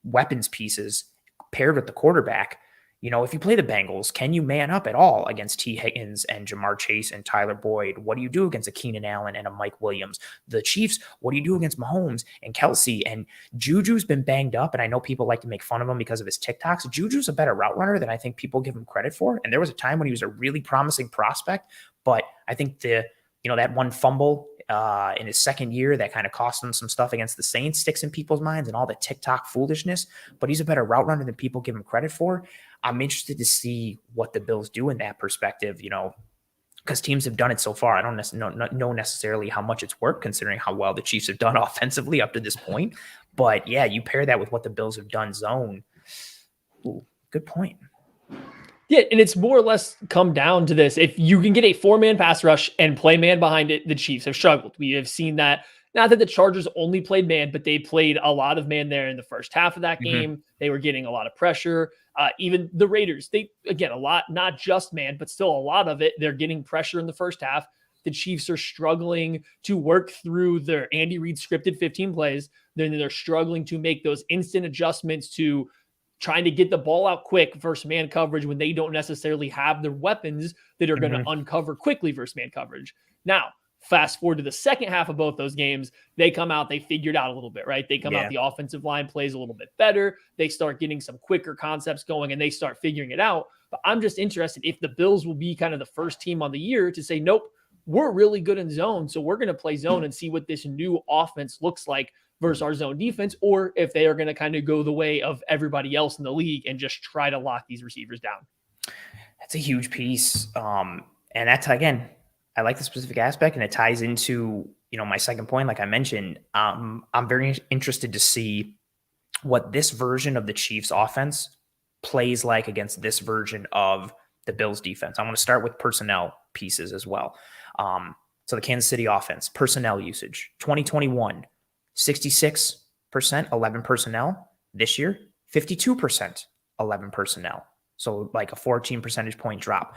weapons pieces paired with the quarterback, if you play the Bengals, can you man up at all against T. Higgins and Jamar Chase and Tyler Boyd? What do you do against a Keenan Allen and a Mike Williams? The Chiefs, what do you do against Mahomes and Kelce? And Juju's been banged up, and I know people like to make fun of him because of his TikToks. Juju's a better route runner than I think people give him credit for. And there was a time when he was a really promising prospect, but I think that one fumble in his second year that kind of cost him some stuff against the Saints sticks in people's minds and all the TikTok foolishness, but he's a better route runner than people give him credit for. I'm interested to see what the Bills do in that perspective, because teams have done it so far. I don't know necessarily how much it's worked considering how well the Chiefs have done offensively up to this point. But yeah, you pair that with what the Bills have done zone. Ooh, good point. Yeah, and it's more or less come down to this. If you can get a 4-man pass rush and play man behind it, the Chiefs have struggled. We have seen that. Not that the Chargers only played man, but they played a lot of man there in the first half of that game. They were getting a lot of pressure. Even the Raiders, a lot, not just man, but still a lot of it. They're getting pressure in the first half. The Chiefs are struggling to work through their Andy Reid scripted 15 plays. Then they're struggling to make those instant adjustments to trying to get the ball out quick versus man coverage when they don't necessarily have the weapons that are going to uncover quickly versus man coverage. Now, fast forward to the second half of both those games, they come out, they figured out a little bit, right? They come out, the offensive line plays a little bit better. They start getting some quicker concepts going and they start figuring it out. But I'm just interested if the Bills will be kind of the first team on the year to say, nope, we're really good in zone. So we're going to play zone and see what this new offense looks like versus our zone defense, or if they are going to kind of go the way of everybody else in the league and just try to lock these receivers down. That's a huge piece. And that's, again, I like the specific aspect, and it ties into, my second point. Like I mentioned, I'm very interested to see what this version of the Chiefs offense plays like against this version of the Bills defense. I want to start with personnel pieces as well. So the Kansas City offense, personnel usage, 2021, 66%, 11 personnel. This year, 52%, 11 personnel. So like a 14 percentage point drop.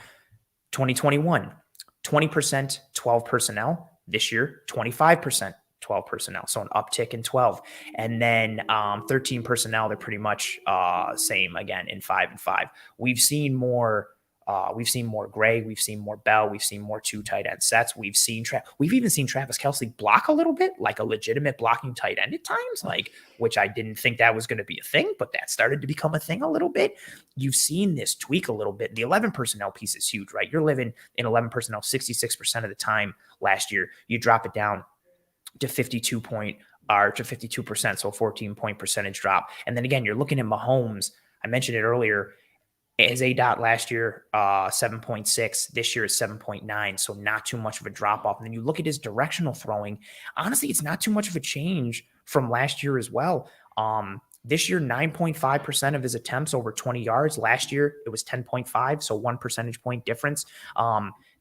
2021, 20%, 12 personnel. This year, 25%, 12 personnel. So an uptick in 12. And then 13 personnel, they're pretty much same again in 5 and 5. We've seen more Gray, we've seen more Bell, we've seen more 2 tight end sets. We've even seen Travis Kelce block a little bit, like a legitimate blocking tight end at times, like, which I didn't think that was going to be a thing, but that started to become a thing a little bit. You've seen this tweak a little bit. The 11 personnel piece is huge, right? You're living in 11 personnel 66% of the time last year. You drop it down to 52%, so a 14-point percentage drop. And then again, you're looking at Mahomes. I mentioned it earlier. His ADOT last year, 7.6. This year is 7.9, so not too much of a drop off. And then you look at his directional throwing. Honestly, it's not too much of a change from last year as well. This year, 9.5% of his attempts over 20 yards. Last year, it was 10.5, so 1 percentage point difference.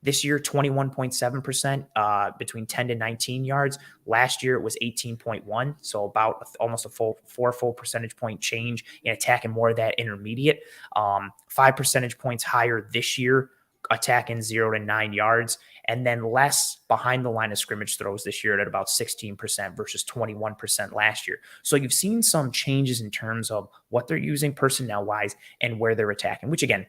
This year, 21.7% between 10 to 19 yards. Last year, it was 18.1, so about almost a full 4 percentage point change in attacking more of that intermediate. 5 percentage points higher this year, attacking 0 to 9 yards, and then less behind the line of scrimmage throws this year at about 16% versus 21% last year. So you've seen some changes in terms of what they're using personnel-wise and where they're attacking, which again,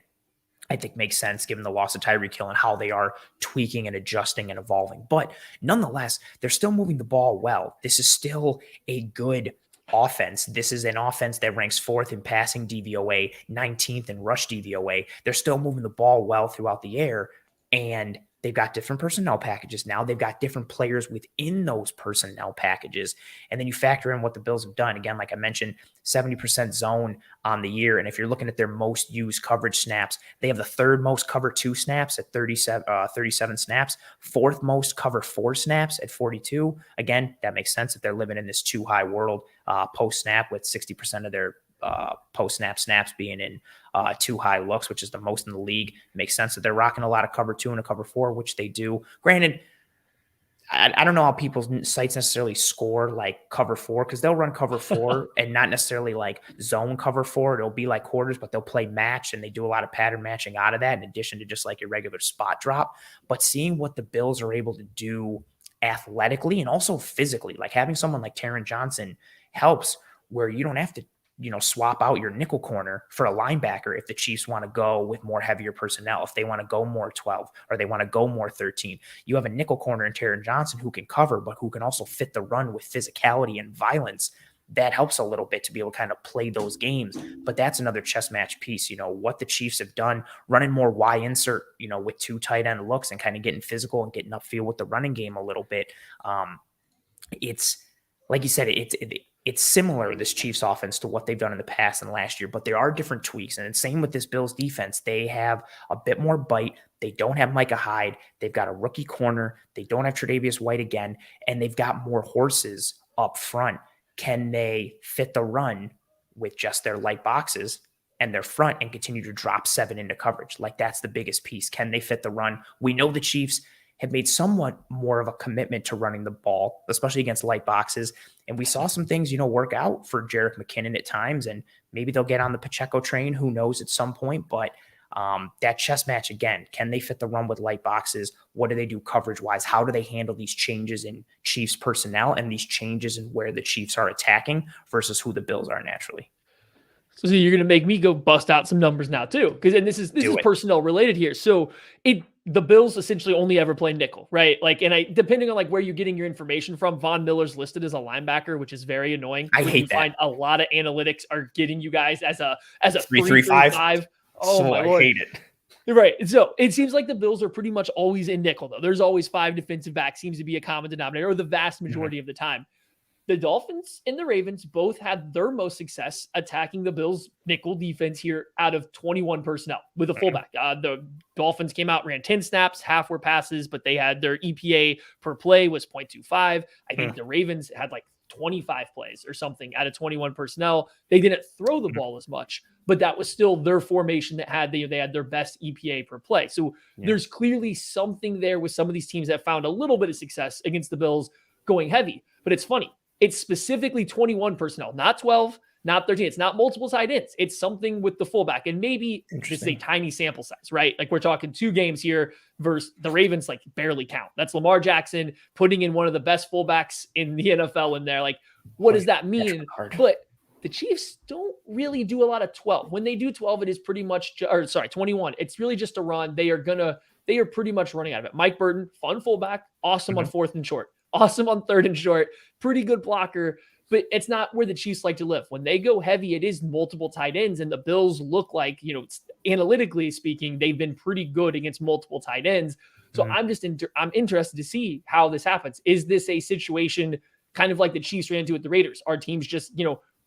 I think makes sense given the loss of Tyreek Hill and how they are tweaking and adjusting and evolving. But nonetheless, they're still moving the ball well. This is still a good offense. This is an offense that ranks 4th in passing DVOA, 19th in rush DVOA. They're still moving the ball well throughout the air, and they've got different personnel packages now. They've got different players within those personnel packages. And then you factor in what the Bills have done. Again, like I mentioned, 70% zone on the year. And if you're looking at their most used coverage snaps, they have the 3rd most cover 2 snaps at 37 snaps, 4th most cover 4 snaps at 42. Again, that makes sense if they're living in this too high world post snap, with 60% of their post-snap snaps being in 2 high looks, which is the most in the league. It makes sense that they're rocking a lot of cover 2 and a cover 4, which they do. Granted, I don't know how people's sites necessarily score like cover 4, because they'll run cover 4 and not necessarily like zone cover 4. It'll be like quarters, but they'll play match, and they do a lot of pattern matching out of that in addition to just like your regular spot drop. But seeing what the Bills are able to do athletically and also physically, like having someone like Taron Johnson helps, where you don't have to swap out your nickel corner for a linebacker if the Chiefs want to go with more heavier personnel, if they want to go more 12 or they want to go more 13. You have a nickel corner in Taron Johnson who can cover, but who can also fit the run with physicality and violence. That helps a little bit to be able to kind of play those games. But that's another chess match piece. What the Chiefs have done, running more Y insert, with 2 tight end looks and kind of getting physical and getting upfield with the running game a little bit. It's like you said, it's similar, this Chiefs offense, to what they've done in the past and last year, but there are different tweaks. And it's same with this Bills defense. They have a bit more bite. They don't have Micah Hyde. They've got a rookie corner. They don't have Tre'Davious White again, and they've got more horses up front. Can they fit the run with just their light boxes and their front and continue to drop 7 into coverage? Like, that's the biggest piece. Can they fit the run? We know the Chiefs have made somewhat more of a commitment to running the ball, especially against light boxes. And we saw some things, work out for Jerick McKinnon at times, and maybe they'll get on the Pacheco train, who knows, at some point. But that chess match, again, can they fit the run with light boxes? What do they do coverage-wise? How do they handle these changes in Chiefs personnel and these changes in where the Chiefs are attacking versus who the Bills are naturally? So you're going to make me go bust out some numbers now too, because this is personnel related here. So the Bills essentially only ever play nickel, right? Like, and depending on like where you're getting your information from, Von Miller's listed as a linebacker, which is very annoying. I hate that. Find a lot of analytics are getting you guys as a 3-3-5. Oh my Lord. I hate it. Right. So it seems like the Bills are pretty much always in nickel, though. There's always 5 defensive backs, seems to be a common denominator, or the vast majority of the time. The Dolphins and the Ravens both had their most success attacking the Bills' nickel defense here out of 21 personnel with a fullback. The Dolphins came out, ran 10 snaps, half were passes, but they had their EPA per play was 0.25. I think the Ravens had like 25 plays or something out of 21 personnel. They didn't throw the ball as much, but that was still their formation that had they had their best EPA per play. So there's clearly something there with some of these teams that found a little bit of success against the Bills going heavy. But it's funny. It's specifically 21 personnel, not 12, not 13. It's not multiple tight ends. It's something with the fullback. And maybe this is a Interesting. tiny sample size, right? Like we're talking 2 games here versus the Ravens, like barely count. That's Lamar Jackson putting in one of the best fullbacks in the NFL in there. Like, what does that mean? But the Chiefs don't really do a lot of 12. When they do 12, it is pretty much, 21. It's really just a run. They are pretty much running out of it. Mike Burton, fun fullback, awesome on 4th and short, awesome on 3rd and short, pretty good blocker, but it's not where the Chiefs like to live. When they go heavy, it is multiple tight ends, and the Bills look like, analytically speaking, they've been pretty good against multiple tight ends. So I'm interested to see how this happens. Is this a situation kind of like the Chiefs ran into with the Raiders? Are teams just,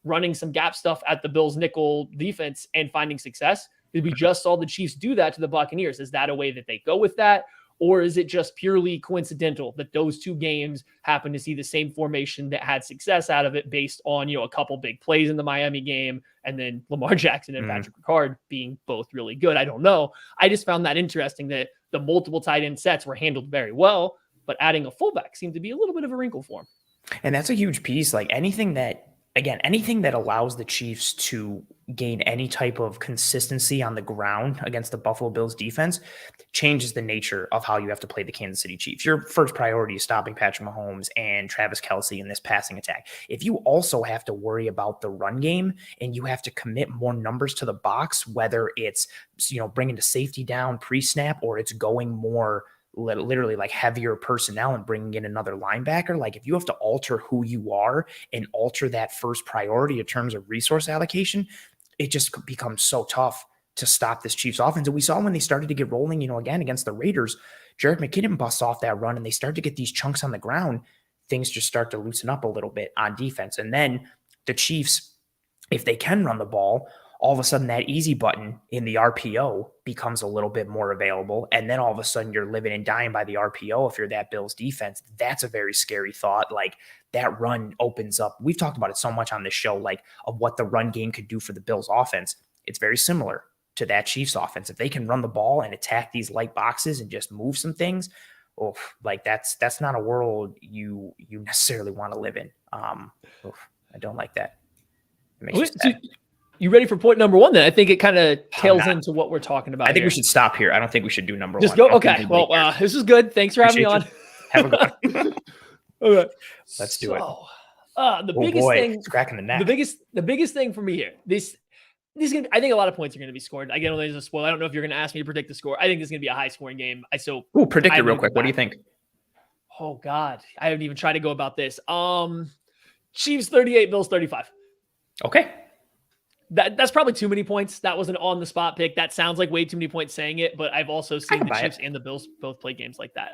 running some gap stuff at the Bills nickel defense and finding success? Because we just saw the Chiefs do that to the Buccaneers. Is that a way that they go with that? Or is it just purely coincidental that those 2 games happen to see the same formation that had success out of it based on, a couple big plays in the Miami game and then Lamar Jackson and Patrick Ricard being both really good? I don't know. I just found that interesting that the multiple tight end sets were handled very well, but adding a fullback seemed to be a little bit of a wrinkle for him. And that's a huge piece. Like anything that allows the Chiefs to gain any type of consistency on the ground against the Buffalo Bills defense changes the nature of how you have to play the Kansas City Chiefs. Your first priority is stopping Patrick Mahomes and Travis Kelce in this passing attack. If you also have to worry about the run game and you have to commit more numbers to the box, whether it's, bringing the safety down pre-snap or it's going more literally like heavier personnel and bringing in another linebacker. Like if you have to alter who you are and alter that first priority in terms of resource allocation, it just becomes so tough to stop this Chiefs offense. And we saw when they started to get rolling, again against the Raiders, Jerick McKinnon busts off that run and they start to get these chunks on the ground. Things just start to loosen up a little bit on defense. And then the Chiefs, if they can run the ball, all of a sudden that easy button in the RPO becomes a little bit more available. And then all of a sudden you're living and dying by the RPO. If you're that Bills defense, that's a very scary thought. Like that run opens up. We've talked about it so much on this show, like of what the run game could do for the Bills offense. It's very similar to that Chiefs offense. If they can run the ball and attack these light boxes and just move some things, like that's not a world you necessarily want to live in. I don't like that. It makes you sad. You ready for point number 1 then? I think it kind of tails into what we're talking about. I think we should stop here. I don't think we should do number 1. Just go. Okay. Well, this is good. Thanks for having me on. Have a good one. Okay. Let's do it. The biggest thing, it's cracking the neck. The biggest thing for me here, this is gonna, I think a lot of points are going to be scored. Again, there's a spoil. I don't know if you're going to ask me to predict the score. I think this is going to be a high scoring game. Predict it real quick. What do you think? Oh God, I haven't even tried to go about this. Chiefs 38, Bills 35. Okay. That's probably too many points. That was an on-the-spot pick. That sounds like way too many points saying it, but I've also seen the Chiefs and the Bills both play games like that.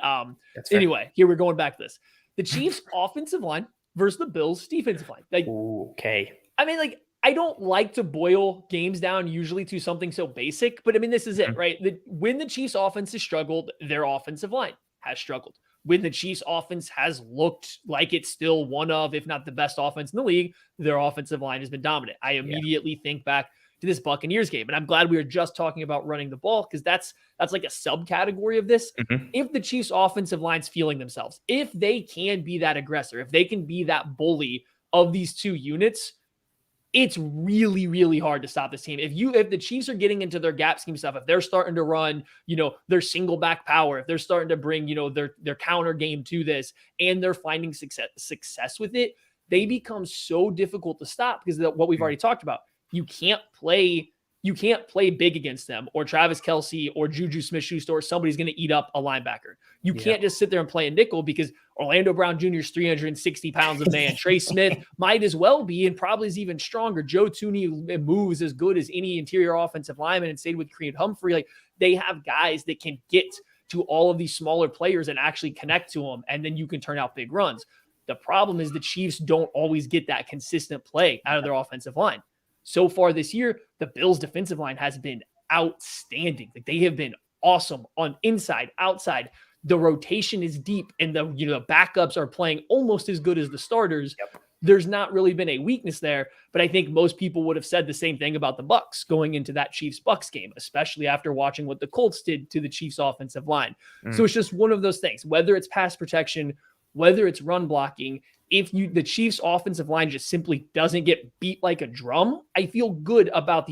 Anyway, here we're going back to this. The Chiefs' offensive line versus the Bills' defensive line. Okay. I mean, I don't like to boil games down usually to something so basic, but I mean, this is it, right? When the Chiefs' offense has struggled, their offensive line has struggled. When the Chiefs offense has looked like it's still one of, if not the best offense in the league, their offensive line has been dominant. I immediately think back to this Buccaneers game. And I'm glad we were just talking about running the ball because that's like a subcategory of this. If the Chiefs offensive line's feeling themselves, if they can be that aggressor, if they can be that bully of these 2 units, it's really, really hard to stop this team. If the Chiefs are getting into their gap scheme stuff, if they're starting to run, their single back power, if they're starting to bring, their counter game to this and they're finding success with it, they become so difficult to stop because of what we've already talked about. You can't play big against them or Travis Kelce or Juju Smith-Schuster or somebody's going to eat up a linebacker. You can't just sit there and play a nickel because Orlando Brown Jr. is 360 pounds of man. Trey Smith might as well be and probably is even stronger. Joe Thuney moves as good as any interior offensive lineman and stayed with Creed Humphrey. Like they have guys that can get to all of these smaller players and actually connect to them. And then you can turn out big runs. The problem is the Chiefs don't always get that consistent play out of their offensive line. So far this year, the Bills' defensive line has been outstanding. Like they have been awesome on inside, outside. The rotation is deep, and the backups are playing almost as good as the starters. There's not really been a weakness there, but I think most people would have said the same thing about the Bucs going into that Chiefs-Bucs game, especially after watching what the Colts did to the Chiefs' offensive line. So it's just one of those things. Whether it's pass protection, whether it's run blocking, if the Chiefs offensive line just simply doesn't get beat like a drum, I feel good about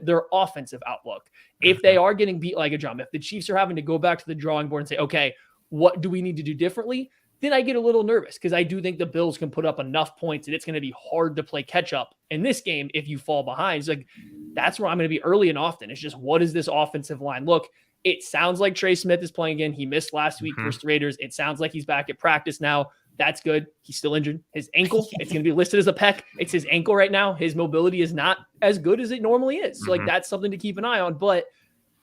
their offensive outlook. If they are getting beat like a drum, if the Chiefs are having to go back to the drawing board and say, okay, what do we need to do differently? Then I get a little nervous because I do think the Bills can put up enough points and it's going to be hard to play catch up in this game if you fall behind. It's like, that's where I'm going to be early and often. It's just, what does this offensive line look? It sounds like Trey Smith is playing again. He missed last week versus the Raiders. It sounds like he's back at practice now. That's good. He's still injured. His ankle, it's going to be listed as a pec. It's his ankle right now. His mobility is not as good as it normally is. So like, that's something to keep an eye on, but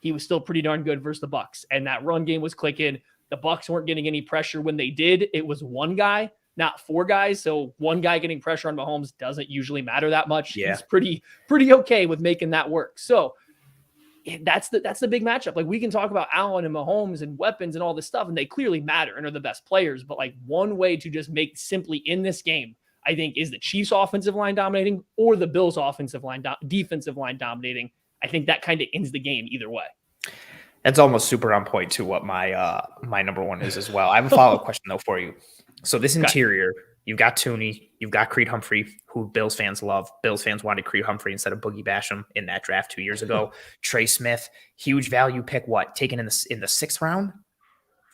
he was still pretty darn good versus the Bucs. And that run game was clicking. The Bucs weren't getting any pressure when they did. It was one guy, not four guys. So one guy getting pressure on Mahomes doesn't usually matter that much. Yeah. He's pretty okay with making that work. So that's the big matchup. Like, we can talk about Allen and Mahomes and weapons and all this stuff, and they clearly matter and are the best players. But like, one way to just make simply in this game, I think, is the Chiefs offensive line dominating or the Bills offensive line, defensive line dominating. I think that kind of ends the game either way. That's almost super on point to what my number one is as well. I have a follow-up question though for you. So this interior, you've got Tooney, you've got Creed Humphrey, who Bills fans love. Bills fans wanted Creed Humphrey instead of Boogie Basham in that draft 2 years ago. Trey Smith, huge value pick, taken in the sixth round,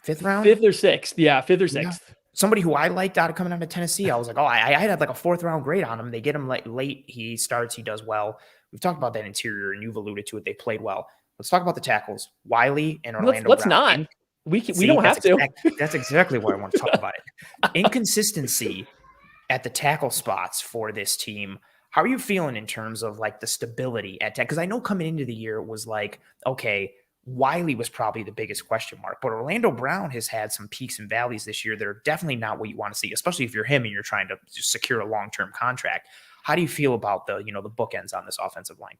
fifth round, fifth or sixth, fifth or sixth. Yeah. Somebody who I liked coming out of Tennessee. I was like, I had like a fourth round grade on him. They get him late. He starts, he does well. We've talked about that interior, and you've alluded to it. They played well. Let's talk about the tackles. Wiley and Orlando Let's Brown. not. We don't have to. That's exactly why I want to talk about it. Inconsistency at the tackle spots for this team. How are you feeling in terms of like the stability at tackle? Because I know coming into the year it was like, okay, Wiley was probably the biggest question mark, but Orlando Brown has had some peaks and valleys this year that are definitely not what you want to see, especially if you're him and you're trying to just secure a long-term contract. How do you feel about the bookends on this offensive line?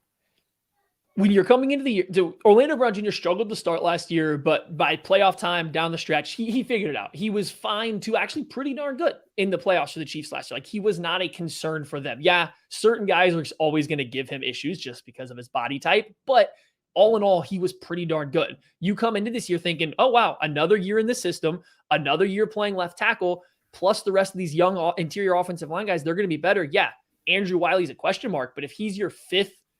When you're coming into the year, Orlando Brown Jr. struggled to start last year, but by playoff time down the stretch, he figured it out. He was fine to actually pretty darn good in the playoffs for the Chiefs last year. Like, he was not a concern for them. Yeah, certain guys are always going to give him issues just because of his body type, but all in all, he was pretty darn good. You come into this year thinking, oh, wow, another year in the system, another year playing left tackle, plus the rest of these young interior offensive line guys, they're going to be better. Yeah, Andrew Wiley's a question mark, but if he's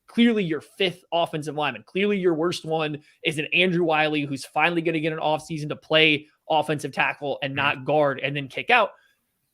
clearly your fifth offensive lineman, clearly your worst one is an Andrew Wiley who's finally going to get an offseason to play offensive tackle and not guard and then kick out,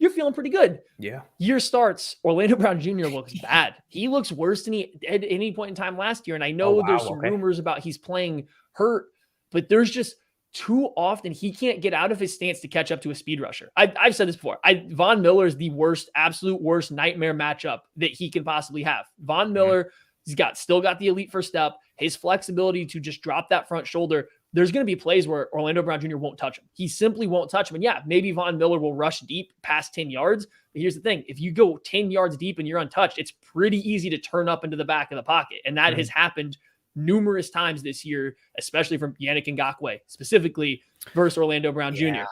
you're feeling pretty good. Yeah. Year starts, Orlando Brown Jr. looks bad. He looks worse than he at any point in time last year. And I know there's some rumors about he's playing hurt, but there's just too often he can't get out of his stance to catch up to a speed rusher. I've said this before. Von Miller is the absolute worst nightmare matchup that he can possibly have. Von Miller, he's still got the elite first step, his flexibility to just drop that front shoulder. There's going to be plays where Orlando Brown Jr. won't touch him. He simply won't touch him. And yeah, maybe Von Miller will rush deep past 10 yards. But here's the thing. If you go 10 yards deep and you're untouched, it's pretty easy to turn up into the back of the pocket. And that has happened numerous times this year, especially from Yannick Ngakoue, specifically versus Orlando Brown Jr.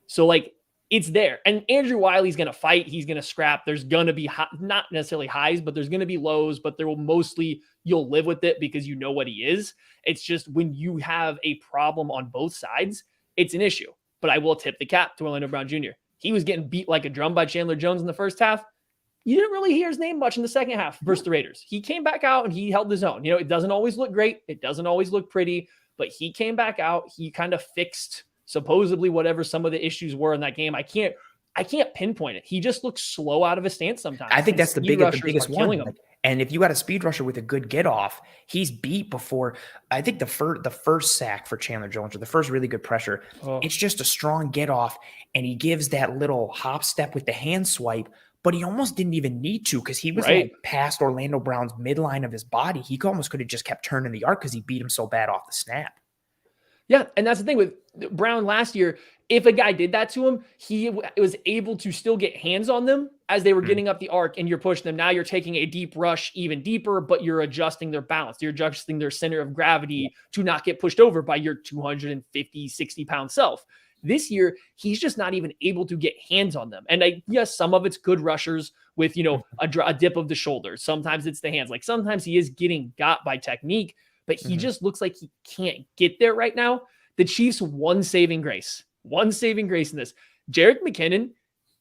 So like, it's there. And Andrew Wiley's going to fight. He's going to scrap. There's going to be not necessarily highs, but there's going to be lows, but there will mostly, you'll live with it because you know what he is. It's just when you have a problem on both sides, it's an issue. But I will tip the cap to Orlando Brown Jr. He was getting beat like a drum by Chandler Jones in the first half. You didn't really hear his name much in the second half versus the Raiders. He came back out and he held his own. It doesn't always look great. It doesn't always look pretty, but he came back out. He kind of fixed supposedly whatever some of the issues were in that game. I can't pinpoint it. He just looks slow out of his stance sometimes. I think that's the biggest one. And if you got a speed rusher with a good get off, he's beat before. I think the first sack for Chandler Jones, or the first really good pressure, it's just a strong get off, and he gives that little hop step with the hand swipe, but he almost didn't even need to because he was like past Orlando Brown's midline of his body. He almost could have just kept turning the arc because he beat him so bad off the snap. Yeah, and that's the thing with Brown last year. If a guy did that to him, he was able to still get hands on them as they were getting up the arc, and you're pushing them. Now you're taking a deep rush even deeper, but you're adjusting their balance. You're adjusting their center of gravity to not get pushed over by your 250, 60-pound self. This year, he's just not even able to get hands on them. And yes, some of it's good rushers with, a dip of the shoulder. Sometimes it's the hands. Like sometimes he is getting got by technique, but he just looks like he can't get there right now. The Chiefs, one saving grace in this. Jerick McKinnon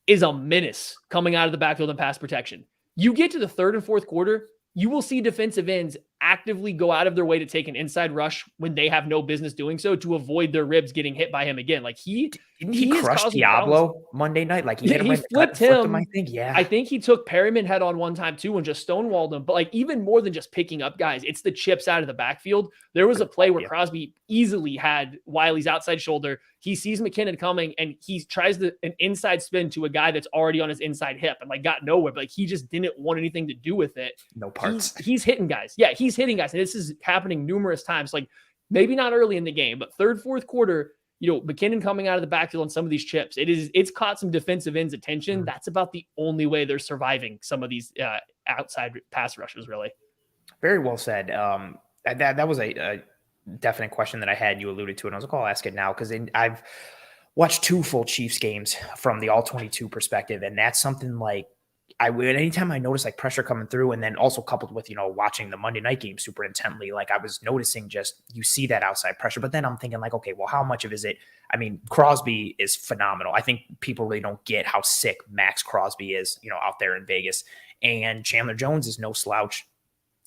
is a menace coming out of the backfield and pass protection. You get to the third and fourth quarter, you will see defensive ends actively go out of their way to take an inside rush when they have no business doing so to avoid their ribs getting hit by him again. Like Didn't he he is crush causing problems. Diablo Monday night? Like he hit him He right in the gut flipped and flipped him, I him. think. I Yeah. think he took Perryman head on one time too and just stonewalled him. But like even more than just picking up guys, it's the chips out of the backfield. There was a Good play call, where yeah. Crosby easily had Wiley's outside shoulder. He sees McKinnon coming and he tries an inside spin to a guy that's already on his inside hip and like got nowhere. But like he just didn't want anything to do with it. No parts. He's hitting guys. Yeah, he's hitting guys. And this is happening numerous times. Like maybe not early in the game, but third, fourth quarter, McKinnon coming out of the backfield on some of these chips, it's caught some defensive ends attention. Mm. That's about the only way they're surviving some of these outside pass rushers, really. Very well said. That was a definite question that I had. You alluded to it. And I was like, I'll ask it now because I've watched 2 full Chiefs games from the all 22 perspective, and that's something like I would anytime I notice like pressure coming through, and then also coupled with watching the Monday night game super intently, like I was noticing just you see that outside pressure, but then I'm thinking like, okay, well, how much of is it? I mean, Crosby is phenomenal. I think people really don't get how sick Max Crosby is, out there in Vegas, and Chandler Jones is no slouch.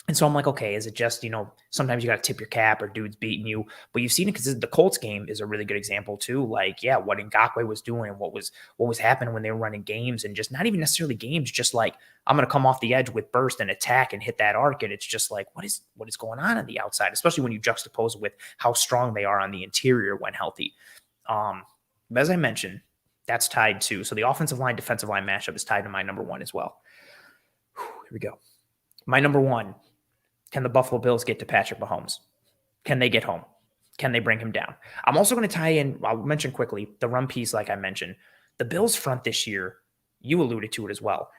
And so I'm like, okay, is it just, sometimes you got to tip your cap or dudes beating you, but you've seen it because the Colts game is a really good example too. Like, yeah, what Ngakoue was doing, what was happening when they were running games and just not even necessarily games, just like, I'm going to come off the edge with burst and attack and hit that arc. And it's just like, what is going on the outside, especially when you juxtapose it with how strong they are on the interior when healthy. But as I mentioned, that's tied to, so the offensive line, defensive line matchup is tied to my number 1 as well. Here we go. My number 1. Can the Buffalo Bills get to Patrick Mahomes? Can they get home? Can they bring him down? I'm also going to tie in, I'll mention quickly, the run piece like I mentioned. The Bills front this year, you alluded to it as well.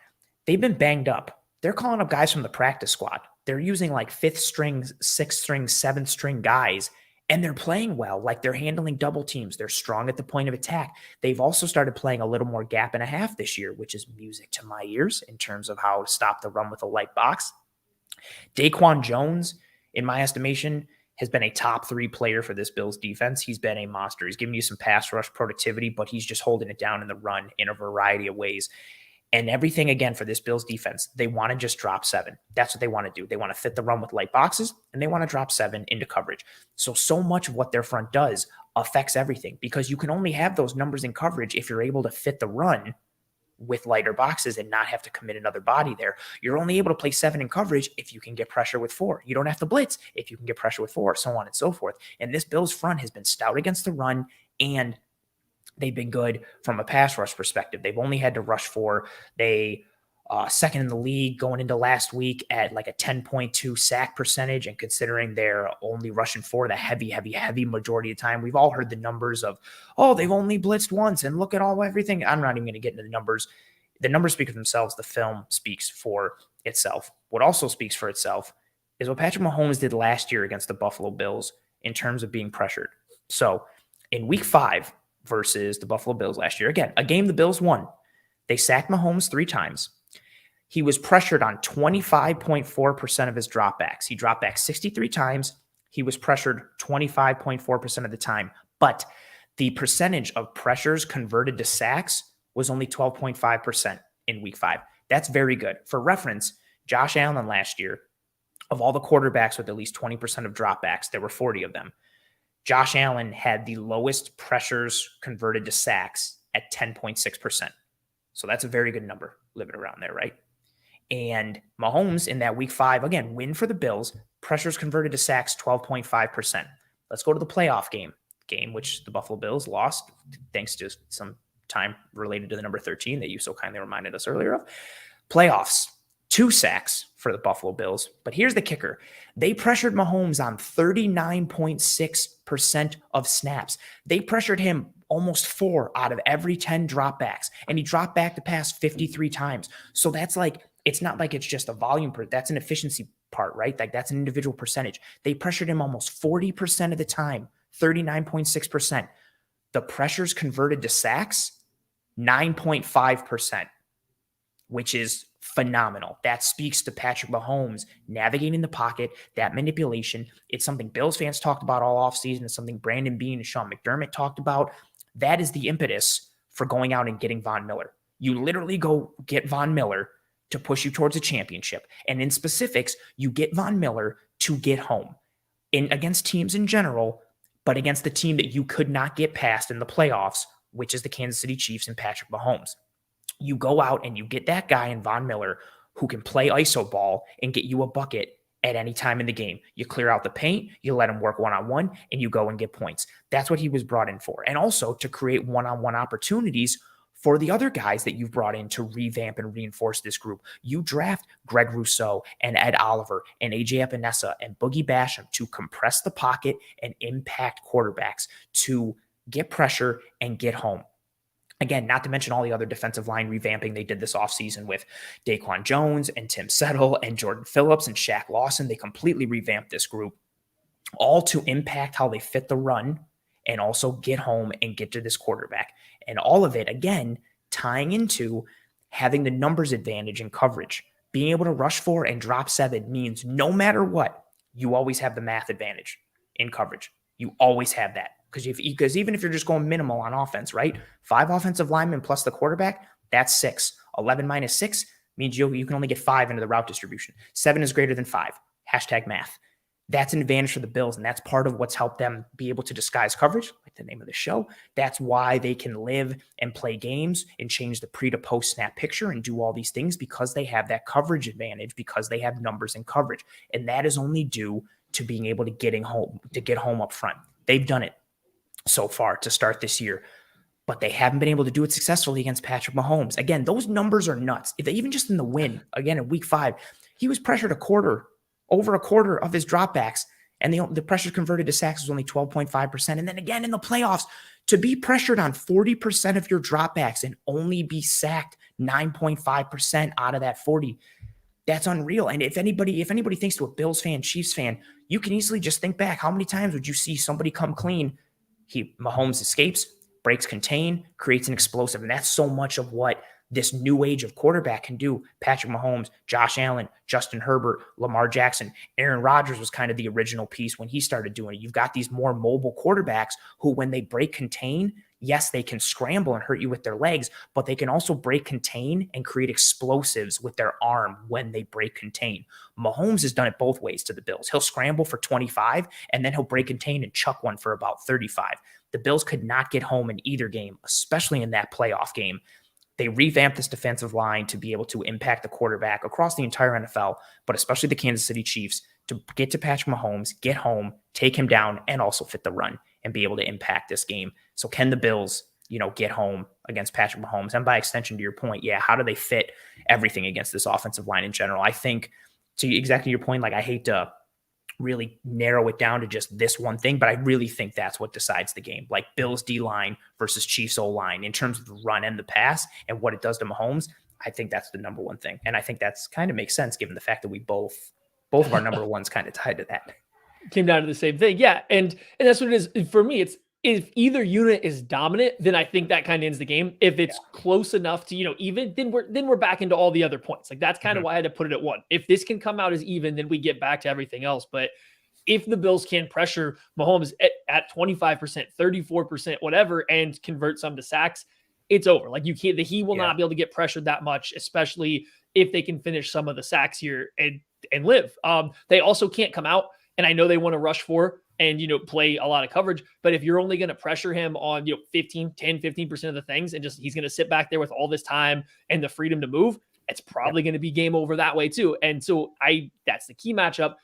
They've been banged up. They're calling up guys from the practice squad. They're using like 5th string, 6th string, 7th string guys, and they're playing well. Like they're handling double teams. They're strong at the point of attack. They've also started playing a little more gap and a half this year, which is music to my ears in terms of how to stop the run with a light box. Daquan Jones, in my estimation, has been a top 3 player for this Bills defense. He's been a monster. He's giving you some pass rush productivity, but he's just holding it down in the run in a variety of ways. And everything, again, for this Bills defense, they want to just drop 7. That's what they want to do. They want to fit the run with light boxes, and they want to drop 7 into coverage. So much of what their front does affects everything because you can only have those numbers in coverage if you're able to fit the run with lighter boxes and not have to commit another body there. You're only able to play 7 in coverage if you can get pressure with 4. You don't have to blitz if you can get pressure with 4, so on and so forth. And this Bills front has been stout against the run, and they've been good from a pass rush perspective. They've only had to rush 4. They second in the league going into last week at like a 10.2 sack percentage. And considering they're only rushing 4 the heavy majority of the time, we've all heard the numbers of, they've only blitzed once and look at everything. I'm not even going to get into the numbers. The numbers speak for themselves. The film speaks for itself. What also speaks for itself is what Patrick Mahomes did last year against the Buffalo Bills in terms of being pressured. So in week 5 versus the Buffalo Bills last year, again, a game the Bills won, they sacked Mahomes 3 times. He was pressured on 25.4% of his dropbacks. He dropped back 63 times. He was pressured 25.4% of the time. But the percentage of pressures converted to sacks was only 12.5% in week 5. That's very good. For reference, Josh Allen last year, of all the quarterbacks with at least 20% of dropbacks, there were 40 of them. Josh Allen had the lowest pressures converted to sacks at 10.6%. So that's a very good number living around there, right? And Mahomes in that week 5, again, win for the Bills, pressures converted to sacks 12.5%. Let's go to the playoff game, which the Buffalo Bills lost thanks to some time related to the number 13 that you so kindly reminded us earlier of. Playoffs, 2 sacks for the Buffalo Bills. But here's the kicker. They pressured Mahomes on 39.6% of snaps. They pressured him almost 4 out of every 10 dropbacks, and he dropped back to pass 53 times. So that's like, it's not like it's just a volume, that's an efficiency part, right? Like that's an individual percentage. They pressured him almost 40% of the time, 39.6%. The pressures converted to sacks, 9.5%, which is phenomenal. That speaks to Patrick Mahomes navigating the pocket, that manipulation. It's something Bills fans talked about all offseason. It's something Brandon Beane and Sean McDermott talked about. That is the impetus for going out and getting Von Miller. You literally go get Von Miller to push you towards a championship. And in specifics, you get Von Miller to get home against teams in general, but against the team that you could not get past in the playoffs, which is the Kansas City Chiefs and Patrick Mahomes. You go out and you get that guy in Von Miller who can play ISO ball and get you a bucket at any time in the game. You clear out the paint, you let him work one-on-one, and you go and get points. That's what he was brought in for. And also to create one-on-one opportunities for the other guys that you've brought in to revamp and reinforce this group. You draft Greg Rousseau and Ed Oliver and AJ Epinesa and Boogie Basham to compress the pocket and impact quarterbacks, to get pressure and get home. Again, not to mention all the other defensive line revamping they did this offseason with Daquan Jones and Tim Settle and Jordan Phillips and Shaq Lawson. They completely revamped this group, all to impact how they fit the run and also get home and get to this quarterback. And all of it, again, tying into having the numbers advantage in coverage. Being able to rush 4 and drop 7 means no matter what, you always have the math advantage in coverage. You always have that. Because even if you're just going minimal on offense, right? 5 offensive linemen plus the quarterback, that's 6. 11 minus 6 means you can only get 5 into the route distribution. 7 is greater than 5. Hashtag math. That's an advantage for the Bills, and that's part of what's helped them be able to disguise coverage, like the name of the show. That's why they can live and play games and change the pre to post snap picture and do all these things, because they have that coverage advantage, because they have numbers in coverage. And that is only due to being able to get home up front. They've done it so far to start this year, but they haven't been able to do it successfully against Patrick Mahomes. Again, those numbers are nuts. Even just in the win, again, in week 5, he was pressured over a quarter of his dropbacks, and the pressure converted to sacks was only 12.5%. And then again in the playoffs, to be pressured on 40% of your dropbacks and only be sacked 9.5% out of that 40, that's unreal. And if anybody thinks to a Bills fan, Chiefs fan, you can easily just think back. How many times would you see somebody come clean? Mahomes escapes, breaks contain, creates an explosive. And that's so much of what this new age of quarterback can do. Patrick Mahomes, Josh Allen, Justin Herbert, Lamar Jackson, Aaron Rodgers was kind of the original piece when he started doing it. You've got these more mobile quarterbacks who, when they break contain, yes, they can scramble and hurt you with their legs, but they can also break contain and create explosives with their arm when they break contain. Mahomes has done it both ways to the Bills. He'll scramble for 25, and then he'll break contain and chuck one for about 35. The Bills could not get home in either game, especially in that playoff game. They revamped this defensive line to be able to impact the quarterback across the entire NFL, but especially the Kansas City Chiefs, to get to Patrick Mahomes, get home, take him down, and also fit the run and be able to impact this game. So can the Bills, get home against Patrick Mahomes? And by extension, to your point, how do they fit everything against this offensive line in general? I think, to exactly your point, I hate to really narrow it down to just this one thing, but I really think that's what decides the game. Like Bills D-line versus Chiefs O-line in terms of the run and the pass and what it does to Mahomes, I think that's the number one thing. And I think that's kind of makes sense given the fact that we both of our number ones kind of tied to that. Came down to the same thing. Yeah. And that's what it is. For me, it's, if either unit is dominant, then I think that kind of ends the game. If it's close enough to, even, then we're back into all the other points. Like that's kind of why I had to put it at 1. If this can come out as even, then we get back to everything else. But if the Bills can pressure Mahomes at 25%, 34%, whatever, and convert some to sacks, it's over. Like he will not be able to get pressured that much, especially if they can finish some of the sacks here and live. They also can't come out. And I know they want to rush 4 and, play a lot of coverage, but if you're only going to pressure him on, 15% of the things, and he's going to sit back there with all this time and the freedom to move, it's probably going to be game over that way too. And so that's the key matchup.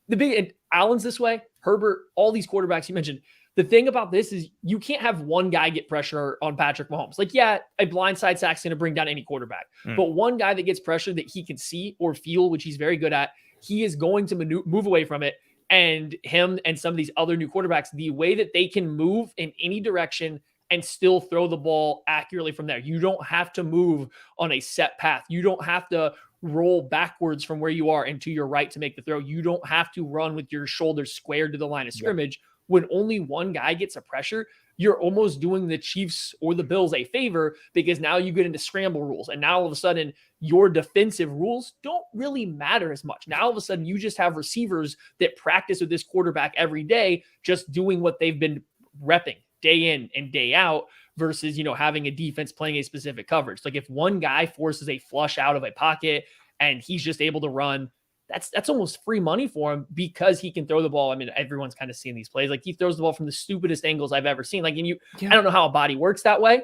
And Allen's this way, Herbert, all these quarterbacks you mentioned. The thing about this is you can't have one guy get pressure on Patrick Mahomes. A blindside sack's going to bring down any quarterback, but one guy that gets pressure that he can see or feel, which he's very good at, he is going to move away from it. And him and some of these other new quarterbacks, the way that they can move in any direction and still throw the ball accurately from there. You don't have to move on a set path. You don't have to roll backwards from where you are and to your right to make the throw. You don't have to run with your shoulders squared to the line of scrimmage. When only one guy gets a pressure, you're almost doing the Chiefs or the Bills a favor, because now you get into scramble rules. And now all of a sudden your defensive rules don't really matter as much. Now all of a sudden you just have receivers that practice with this quarterback every day, just doing what they've been repping day in and day out versus, having a defense playing a specific coverage. Like if one guy forces a flush out of a pocket and he's just able to run, that's almost free money for him because he can throw the ball. I mean, everyone's kind of seen these plays. Like he throws the ball from the stupidest angles I've ever seen. Like, I don't know how a body works that way.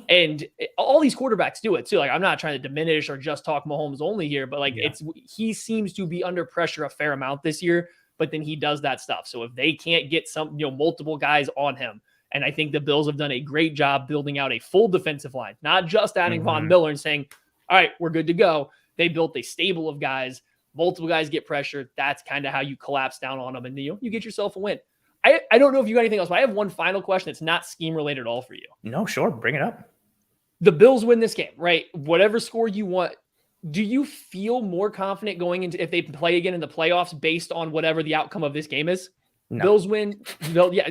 And all these quarterbacks do it too. Like I'm not trying to diminish or just talk Mahomes only here, but like he seems to be under pressure a fair amount this year, but then he does that stuff. So if they can't get multiple guys on him, and I think the Bills have done a great job building out a full defensive line, not just adding Von Miller and saying, all right, we're good to go. They built a stable of guys. Multiple guys get pressure. That's kind of how you collapse down on them, and you get yourself a win. I don't know if you got anything else, but I have one final question. It's not scheme related at all for you. No, sure. Bring it up. The Bills win this game, right? Whatever score you want. Do you feel more confident going into if they play again in the playoffs based on whatever the outcome of this game is? No. Bills win.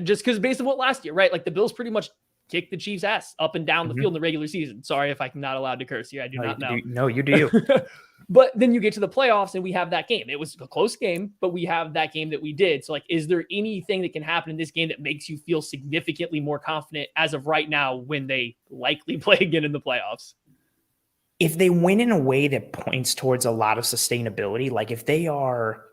Just because based on what last year, right? Like the Bills pretty much kicked the Chiefs' ass up and down the field in the regular season. Sorry if I'm not allowed to curse here. I do not know. No, you do. But then you get to the playoffs and we have that game. It was a close game, but we have that game that we did. So like, is there anything that can happen in this game that makes you feel significantly more confident as of right now when they likely play again in the playoffs? If they win in a way that points towards a lot of sustainability, like if they are,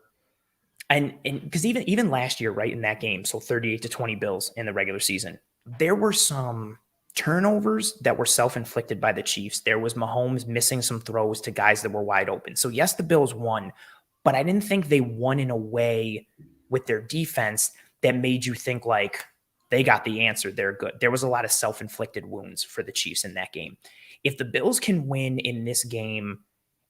and because even last year, right, in that game, so 38-20 Bills in the regular season, there were some turnovers that were self-inflicted by the Chiefs. There was Mahomes missing some throws to guys that were wide open. So yes, the Bills won, but I didn't think they won in a way with their defense that made you think like they got the answer. They're good. There was a lot of self-inflicted wounds for the Chiefs in that game. If the Bills can win in this game,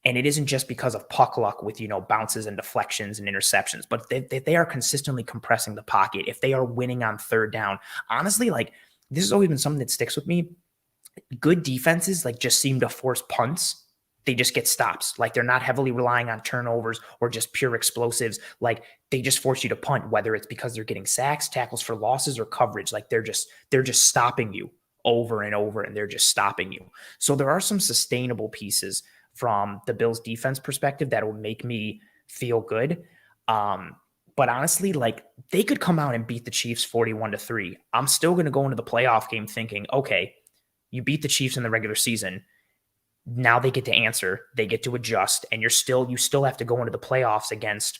and it isn't just because of puck luck with, bounces and deflections and interceptions, but they are consistently compressing the pocket. If they are winning on third down, honestly, like this has always been something that sticks with me. Good defenses like just seem to force punts. They just get stops. Like they're not heavily relying on turnovers or just pure explosives. Like they just force you to punt, whether it's because they're getting sacks, tackles for losses, or coverage. Like they're just stopping you over and over, and they're just stopping you. So there are some sustainable pieces from the Bills defense perspective that will make me feel good. But honestly, like they could come out and beat the Chiefs 41-3. I'm still going to go into the playoff game thinking, okay, you beat the Chiefs in the regular season. Now they get to answer, they get to adjust, and you still have to go into the playoffs against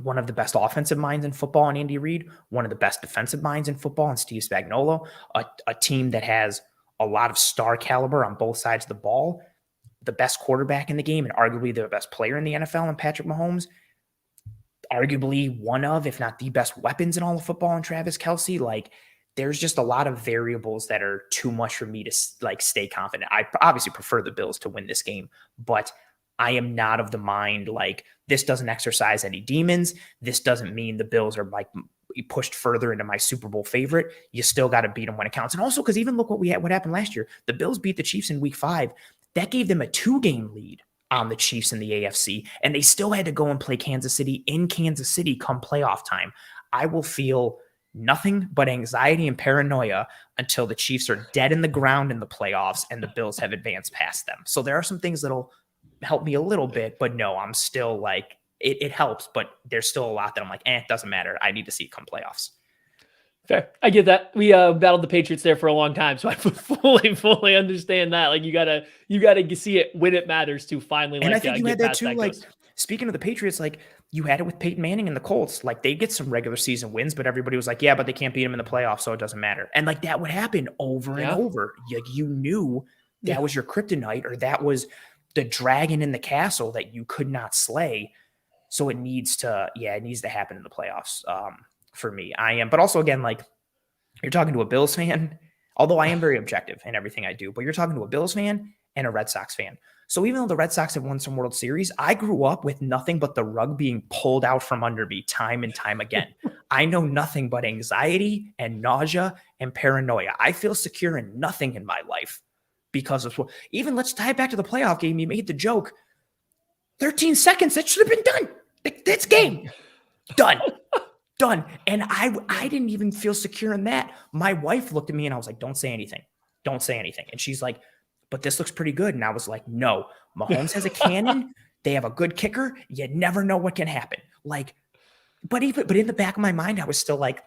one of the best offensive minds in football in Andy Reid, one of the best defensive minds in football in Steve Spagnuolo, a team that has a lot of star caliber on both sides of the ball, the best quarterback in the game, and arguably the best player in the NFL in Patrick Mahomes, arguably one of, if not the best weapons in all of football in Travis Kelce. Like there's just a lot of variables that are too much for me to like stay confident. I obviously prefer the Bills to win this game, but I am not of the mind like this doesn't exercise any demons. This doesn't mean the Bills are like pushed further into my Super Bowl favorite. You still got to beat them when it counts. And also because even look what happened last year. The Bills beat the Chiefs in week 5. That gave them a 2-game lead on the Chiefs in the AFC, and they still had to go and play Kansas City in Kansas City come playoff time. I will feel nothing but anxiety and paranoia until the Chiefs are dead in the ground in the playoffs and the Bills have advanced past them. So there are some things that'll help me a little bit, but no, I'm still like, it helps, but there's still a lot that I'm like, it doesn't matter. I need to see it come playoffs. Fair. I get that. We battled the Patriots there for a long time, so I fully understand that. Like you gotta see it when it matters to finally. And I think you had that too. Like speaking of the Patriots, like you had it with Peyton Manning and the Colts. Like they get some regular season wins, but everybody was like, yeah, but they can't beat them in the playoffs, so it doesn't matter. And like that would happen over and over. You knew that was your kryptonite, or that was the dragon in the castle that you could not slay. So it needs to happen in the playoffs. For me, I am, but also again, like you're talking to a Bills fan, although I am very objective in everything I do, but you're talking to a Bills fan and a Red Sox fan. So even though the Red Sox have won some World Series, I grew up with nothing but the rug being pulled out from under me time and time again. I know nothing but anxiety and nausea and paranoia. I feel secure in nothing in my life because of even let's tie it back to the playoff game. You made the joke. 13 seconds. That should have been done. That's game. Done. Done. And I didn't even feel secure in that. My wife looked at me and I was like, don't say anything. Don't say anything. And she's like, but this looks pretty good. And I was like, no, Mahomes has a cannon. They have a good kicker. You never know what can happen. Like, but in the back of my mind, I was still like,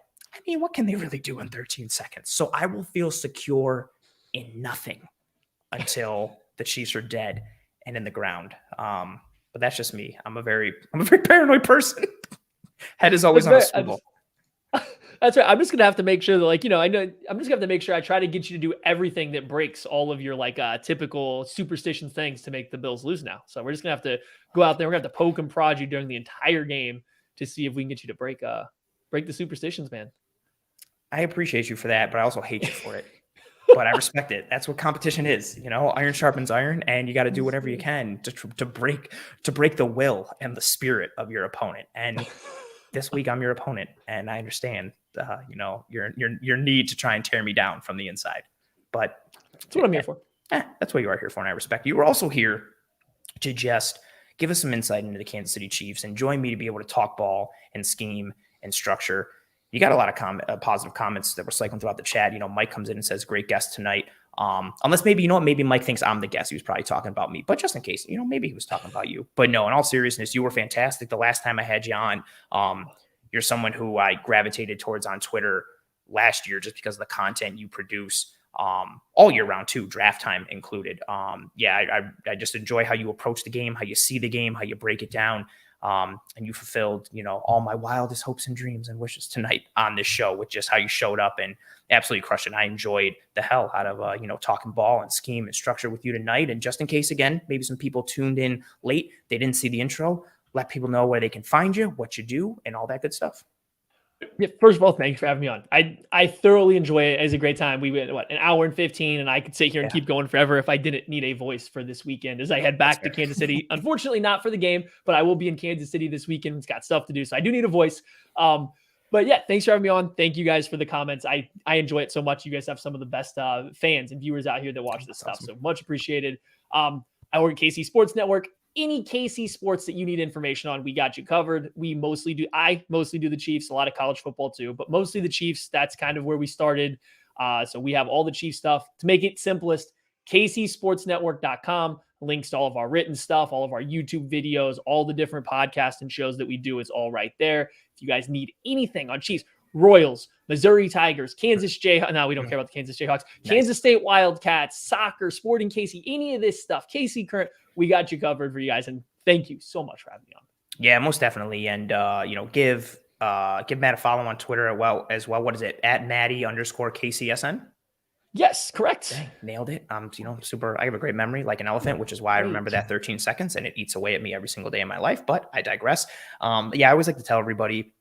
mean, what can they really do in 13 seconds? So I will feel secure in nothing until the Chiefs are dead and in the ground. But that's just me. I'm a very paranoid person. Head is always That's on a very, swivel. that's right. I'm just gonna have to make sure that, like, I know I'm just gonna have to make sure I try to get you to do everything that breaks all of your like typical superstition things to make the Bills lose now. So we're just gonna have to go out there. We're gonna have to poke and prod you during the entire game to see if we can get you to break the superstitions, man. I appreciate you for that, but I also hate you for it. But I respect it. That's what competition is. Iron sharpens iron, and you got to do whatever you can to break the will and the spirit of your opponent. And this week I'm your opponent, and I understand, your need to try and tear me down from the inside. But That's what I'm here for. that's what you are here for, and I respect you. We're also here to just give us some insight into the Kansas City Chiefs and join me to be able to talk ball and scheme and structure. You got a lot of positive comments that were cycling throughout the chat. Mike comes in and says, great guest tonight. Unless maybe, maybe Mike thinks I'm the guest. He was probably talking about me, but just in case, maybe he was talking about you. But no, in all seriousness, you were fantastic. The last time I had you on, you're someone who I gravitated towards on Twitter last year just because of the content you produce all year round too, draft time included. I just enjoy how you approach the game, how you see the game, how you break it down. And you fulfilled, all my wildest hopes and dreams and wishes tonight on this show with just how you showed up and absolutely crushed it. I enjoyed the hell out of, talking ball and scheme and structure with you tonight. And just in case, again, maybe some people tuned in late, they didn't see the intro, let people know where they can find you, what you do, and all that good stuff. Yeah, first of all, thanks for having me on. I thoroughly enjoy it. It's a great time. We went an hour and 15, and I could sit here and keep going forever if I didn't need a voice for this weekend as I head back to Kansas City. Unfortunately, not for the game, but I will be in Kansas City this weekend. It's got stuff to do, so I do need a voice. But yeah, thanks for having me on. Thank you guys for the comments. I enjoy it so much. You guys have some of the best fans and viewers out here that watch this stuff, so much appreciated. I work at KC Sports Network. Any KC sports that you need information on, we got you covered. I mostly do the Chiefs, a lot of college football too, but mostly the Chiefs. That's kind of where we started. So we have all the Chiefs stuff. To make it simplest, kcsportsnetwork.com, links to all of our written stuff, all of our YouTube videos, all the different podcasts and shows that we do. It's all right there. If you guys need anything on Chiefs, Royals, Missouri Tigers, Kansas Jayhawks. No, we don't care about the Kansas Jayhawks. Nice. Kansas State Wildcats, soccer, Sporting KC, any of this stuff, KC Current, we got you covered for you guys. And thank you so much for having me on. Yeah, most definitely. And, give Matt a follow on Twitter as well. What is it? At Maddie_KCSN? Yes, correct. Dang, nailed it. I have a great memory like an elephant, which is why I remember that 13 seconds and it eats away at me every single day of my life, but I digress. I always like to tell everybody,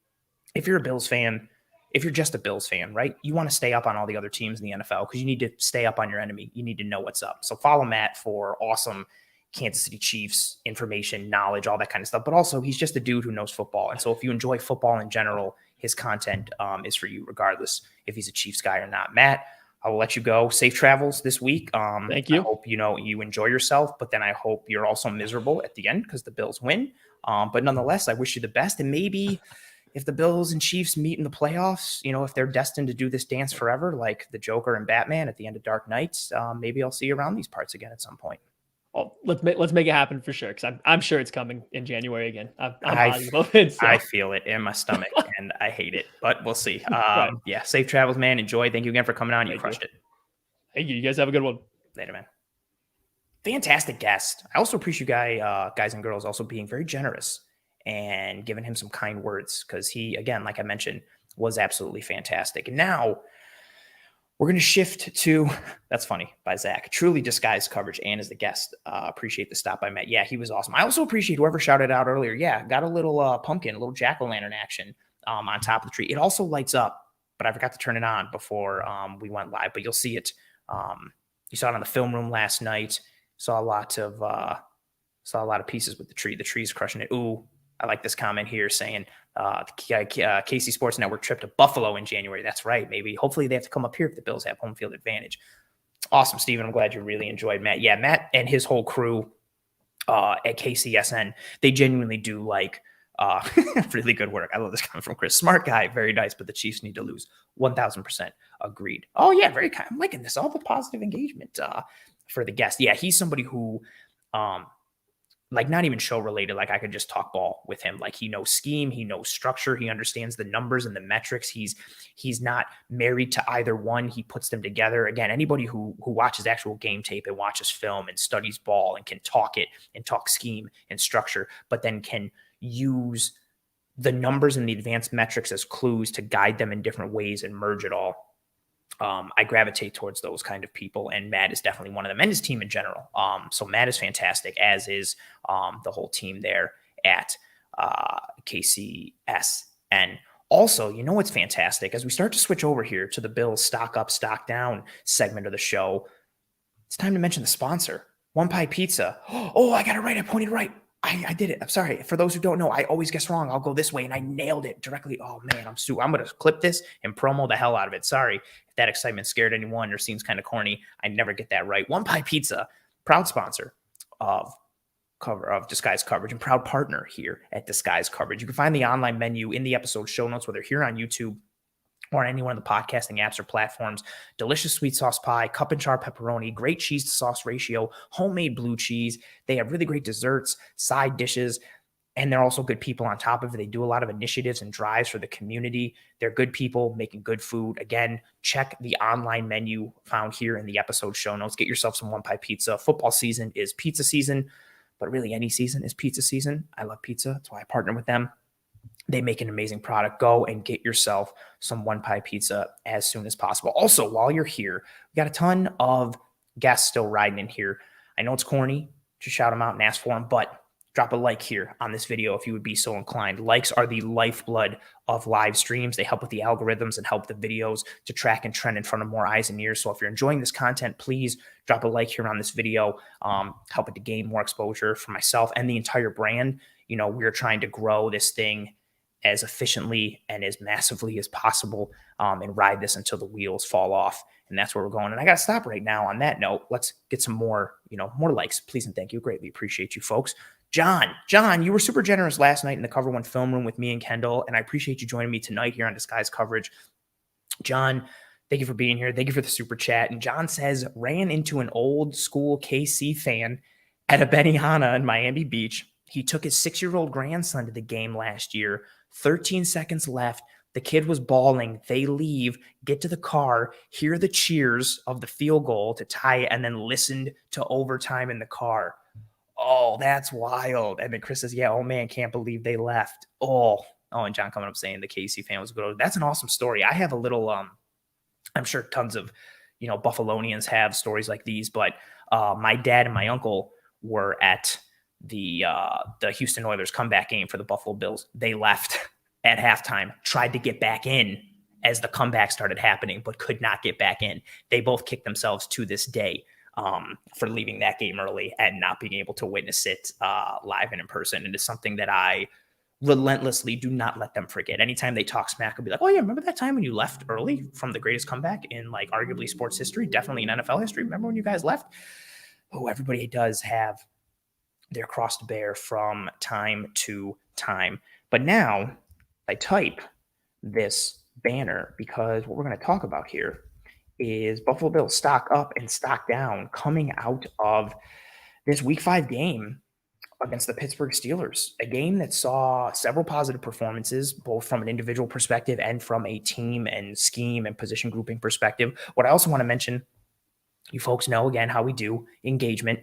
if you're a Bills fan, if you're just a Bills fan, right, you want to stay up on all the other teams in the NFL because you need to stay up on your enemy. You need to know what's up. So follow Matt for awesome Kansas City Chiefs information, knowledge, all that kind of stuff. But also, he's just a dude who knows football. And so if you enjoy football in general, his content is for you, regardless if he's a Chiefs guy or not. Matt, I will let you go. Safe travels this week. Thank you. I hope you enjoy yourself, but then I hope you're also miserable at the end because the Bills win. But nonetheless, I wish you the best. And maybe if the Bills and Chiefs meet in the playoffs, if they're destined to do this dance forever, like the Joker and Batman at the end of Dark Knights, maybe I'll see you around these parts again at some point. Well, let's make it happen for sure, because I'm sure it's coming in January again. I'm positive of it. So. I feel it in my stomach, and I hate it, but we'll see. Right. Yeah, safe travels, man. Enjoy. Thank you again for coming on. You crushed it. Thank you. You guys have a good one. Later, man. Fantastic guest. I also appreciate you guys and girls also being very generous and giving him some kind words, because he, again, like I mentioned, was absolutely fantastic. And now we're going to shift to, that's funny, by Zach. Truly disguised coverage and as the guest. Appreciate the stop by Matt. Yeah, he was awesome. I also appreciate whoever shouted out earlier. Yeah, got a little pumpkin, a little jack-o'-lantern action on top of the tree. It also lights up, but I forgot to turn it on before we went live. But you'll see it. You saw it on the film room last night. Saw a lot of pieces with the tree. The tree's crushing it. Ooh, I like this comment here saying KC Sports Network trip to Buffalo in January. That's right. Maybe, hopefully they have to come up here if the Bills have home field advantage. Awesome, Steven. I'm glad you really enjoyed Matt. Yeah, Matt and his whole crew at KCSN, they genuinely do like really good work. I love this coming from Chris. Smart guy, very nice, but the Chiefs need to lose. 1,000% agreed. Oh, yeah, very kind. I'm liking this. All the positive engagement for the guest. Yeah, he's somebody who like not even show related. Like I could just talk ball with him. Like he knows scheme, he knows structure, he understands the numbers and the metrics. He's not married to either one. He puts them together. Again, anybody who watches actual game tape and watches film and studies ball and can talk it and talk scheme and structure, but then can use the numbers and the advanced metrics as clues to guide them in different ways and merge it all. I gravitate towards those kind of people, and Matt is definitely one of them, and his team in general. So Matt is fantastic, as is the whole team there at KCSN. Also, you know what's fantastic? As we start to switch over here to the Bills stock up, stock down segment of the show, it's time to mention the sponsor, One Pie Pizza. Oh, I got it right. I pointed right. I did it. I'm sorry. For those who don't know, I always guess wrong. I'll go this way, and I nailed it directly. Oh, man, I'm going to clip this and promo the hell out of it. Sorry if that excitement scared anyone or seems kind of corny. I never get that right. One Pie Pizza, proud sponsor of Disguise Coverage and proud partner here at Disguise Coverage. You can find the online menu in the episode show notes, whether here on YouTube or on any one of the podcasting apps or platforms. Delicious sweet sauce pie, cup and char pepperoni, great cheese to sauce ratio, homemade blue cheese. They have really great desserts, side dishes, and they're also good people on top of it. They do a lot of initiatives and drives for the community. They're good people making good food. Again, check the online menu found here in the episode show notes. Get yourself some One Pie Pizza. Football season is pizza season, but really any season is pizza season. I love pizza. That's why I partner with them. They make an amazing product. Go and get yourself some One Pie Pizza as soon as possible. Also, while you're here, we got a ton of guests still riding in here. I know it's corny to shout them out and ask for them, but drop a like here on this video if you would be so inclined. Likes are the lifeblood of live streams. They help with the algorithms and help the videos to track and trend in front of more eyes and ears. So if you're enjoying this content, please drop a like here on this video. Help it to gain more exposure for myself and the entire brand. You know, we're trying to grow this thing as efficiently and as massively as possible, and ride this until the wheels fall off. And that's where we're going. And I got to stop right now on that note. Let's get some more likes, please. And thank you. Greatly appreciate you folks. John, you were super generous last night in the Cover One film room with me and Kendall. And I appreciate you joining me tonight here on Disguise Coverage. John, thank you for being here. Thank you for the super chat. And John says, ran into an old school KC fan at a Benihana in Miami Beach. He took his 6-year-old grandson to the game last year. 13 seconds left. The kid was bawling. They leave, get to the car, hear the cheers of the field goal to tie it, and then listened to overtime in the car. Oh, that's wild. And then Chris says, yeah, oh man, can't believe they left. Oh, and John coming up saying the KC fan was good. That's an awesome story. I have a little, I'm sure tons of, Buffalonians have stories like these, but my dad and my uncle were at the Houston Oilers comeback game for the Buffalo Bills. They left at halftime, tried to get back in as the comeback started happening, but could not get back in. They both kick themselves to this day for leaving that game early and not being able to witness it live and in person. It is something that I relentlessly do not let them forget. Anytime they talk smack, I'll be like, oh yeah, remember that time when you left early from the greatest comeback in like arguably sports history, definitely in NFL history? Remember when you guys left? Oh, everybody does have their cross to bear from time to time. But now I type this banner because what we're going to talk about here is Buffalo Bills stock up and stock down coming out of this week 5 game against the Pittsburgh Steelers, a game that saw several positive performances, both from an individual perspective and from a team and scheme and position grouping perspective. What I also want to mention, you folks know again how we do engagement.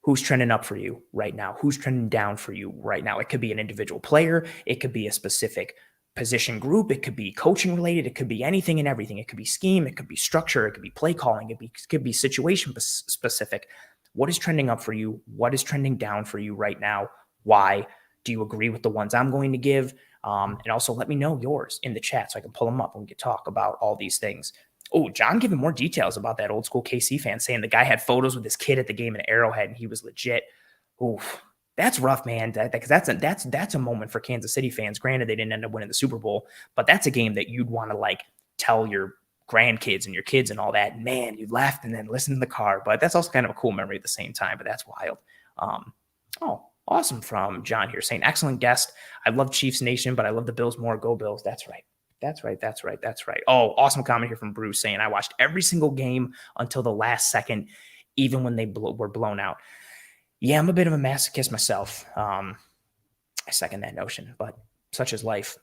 Who's trending up for you right now? Who's trending down for you right now? It could be an individual player. It could be a specific position group. It could be coaching related. It could be anything and everything. It could be scheme. It could be structure. It could be play calling. It could be situation specific. What is trending up for you? What is trending down for you right now? Why? Do you agree with the ones I'm going to give? And also let me know yours in the chat so I can pull them up and we can talk about all these things. Oh, John giving more details about that old school KC fan, saying the guy had photos with his kid at the game in Arrowhead and he was legit. Oof, that's rough, man. Because that's a moment for Kansas City fans. Granted, they didn't end up winning the Super Bowl, but that's a game that you'd want to like tell your grandkids and your kids and all that. Man, you left and then listen in the car. But that's also kind of a cool memory at the same time. But that's wild. Oh, awesome from John here saying, excellent guest. I love Chiefs Nation, but I love the Bills more. Go Bills. That's right. That's right. Oh, awesome comment here from Bruce saying, I watched every single game until the last second, even when they were blown out. Yeah, I'm a bit of a masochist myself. I second that notion, but such is life.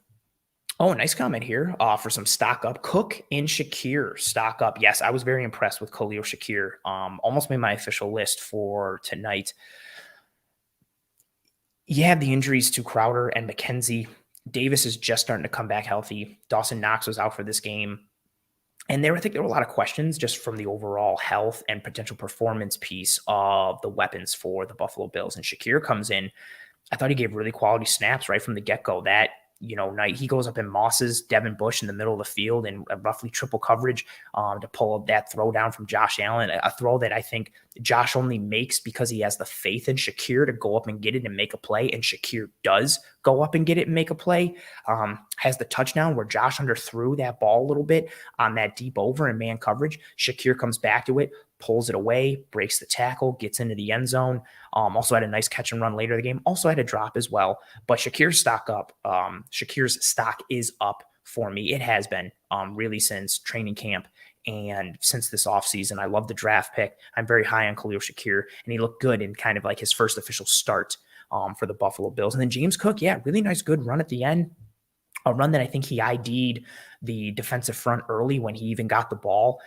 Oh, nice comment here for some stock up. Cook and Shakir stock up. Yes, I was very impressed with Khalil Shakir. Almost made my official list for tonight. You have the injuries to Crowder and McKenzie. Davis is just starting to come back healthy. Dawson Knox was out for this game. And I think there were a lot of questions just from the overall health and potential performance piece of the weapons for the Buffalo Bills. And Shakir comes in. I thought he gave really quality snaps right from the get-go. That, night he goes up in Moss's Devin Bush in the middle of the field in roughly triple coverage to pull up that throw down from Josh Allen, a throw that I think Josh only makes because he has the faith in Shakir to go up and get it and make a play, and Shakir does go up and get it and make a play. Has the touchdown where Josh underthrew that ball a little bit on that deep over and man coverage. Shakir comes back to it, pulls it away, breaks the tackle, gets into the end zone. Also had a nice catch and run later in the game. Also had a drop as well. But Shakir's stock is up for me. It has been really since training camp and since this offseason. I love the draft pick. I'm very high on Khalil Shakir, and he looked good in kind of like his first official start for the Buffalo Bills. And then James Cook, yeah, really nice, good run at the end. A run that I think he ID'd the defensive front early when he even got the ball,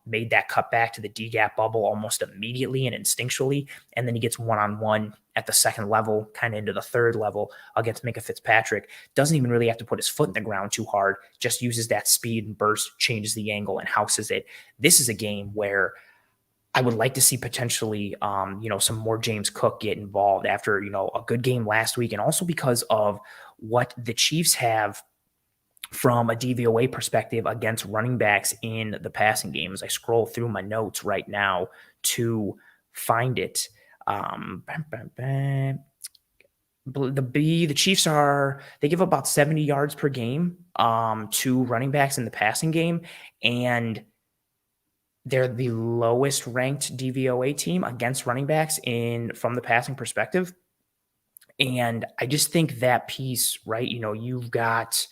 made that cut back to the D-gap bubble almost immediately and instinctually, and then he gets one-on-one at the second level, kind of into the third level against Minka Fitzpatrick. Doesn't even really have to put his foot in the ground too hard, just uses that speed and burst, changes the angle, and houses it. This is a game where I would like to see potentially, some more James Cook get involved after, a good game last week, and also because of what the Chiefs have from a DVOA perspective against running backs in the passing game. As I scroll through my notes right now to find it. The Chiefs they give about 70 yards per game to running backs in the passing game, and they're the lowest ranked DVOA team against running backs from the passing perspective. And I just think that piece, right? You've got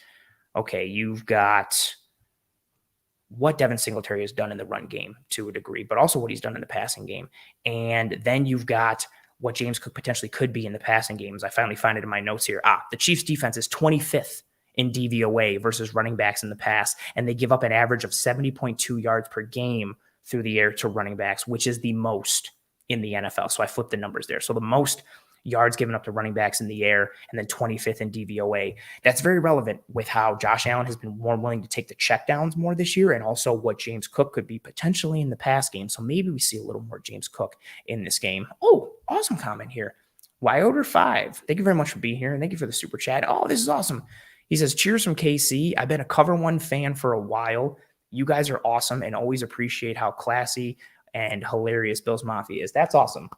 what Devin Singletary has done in the run game to a degree, but also what he's done in the passing game. And then you've got what James Cook potentially could be in the passing games. I finally find it in my notes here. The Chiefs defense is 25th in DVOA versus running backs in the pass, and they give up an average of 70.2 yards per game through the air to running backs, which is the most in the NFL. So I flipped the numbers there. So the most yards given up to running backs in the air, and then 25th in DVOA. That's very relevant with how Josh Allen has been more willing to take the checkdowns more this year, and also what James Cook could be potentially in the pass game. So maybe we see a little more James Cook in this game. Oh, awesome comment here. Wyoder5, thank you very much for being here, and thank you for the super chat. Oh, this is awesome. He says, cheers from KC. I've been a Cover One fan for a while. You guys are awesome and always appreciate how classy and hilarious Bills Mafia is. That's awesome.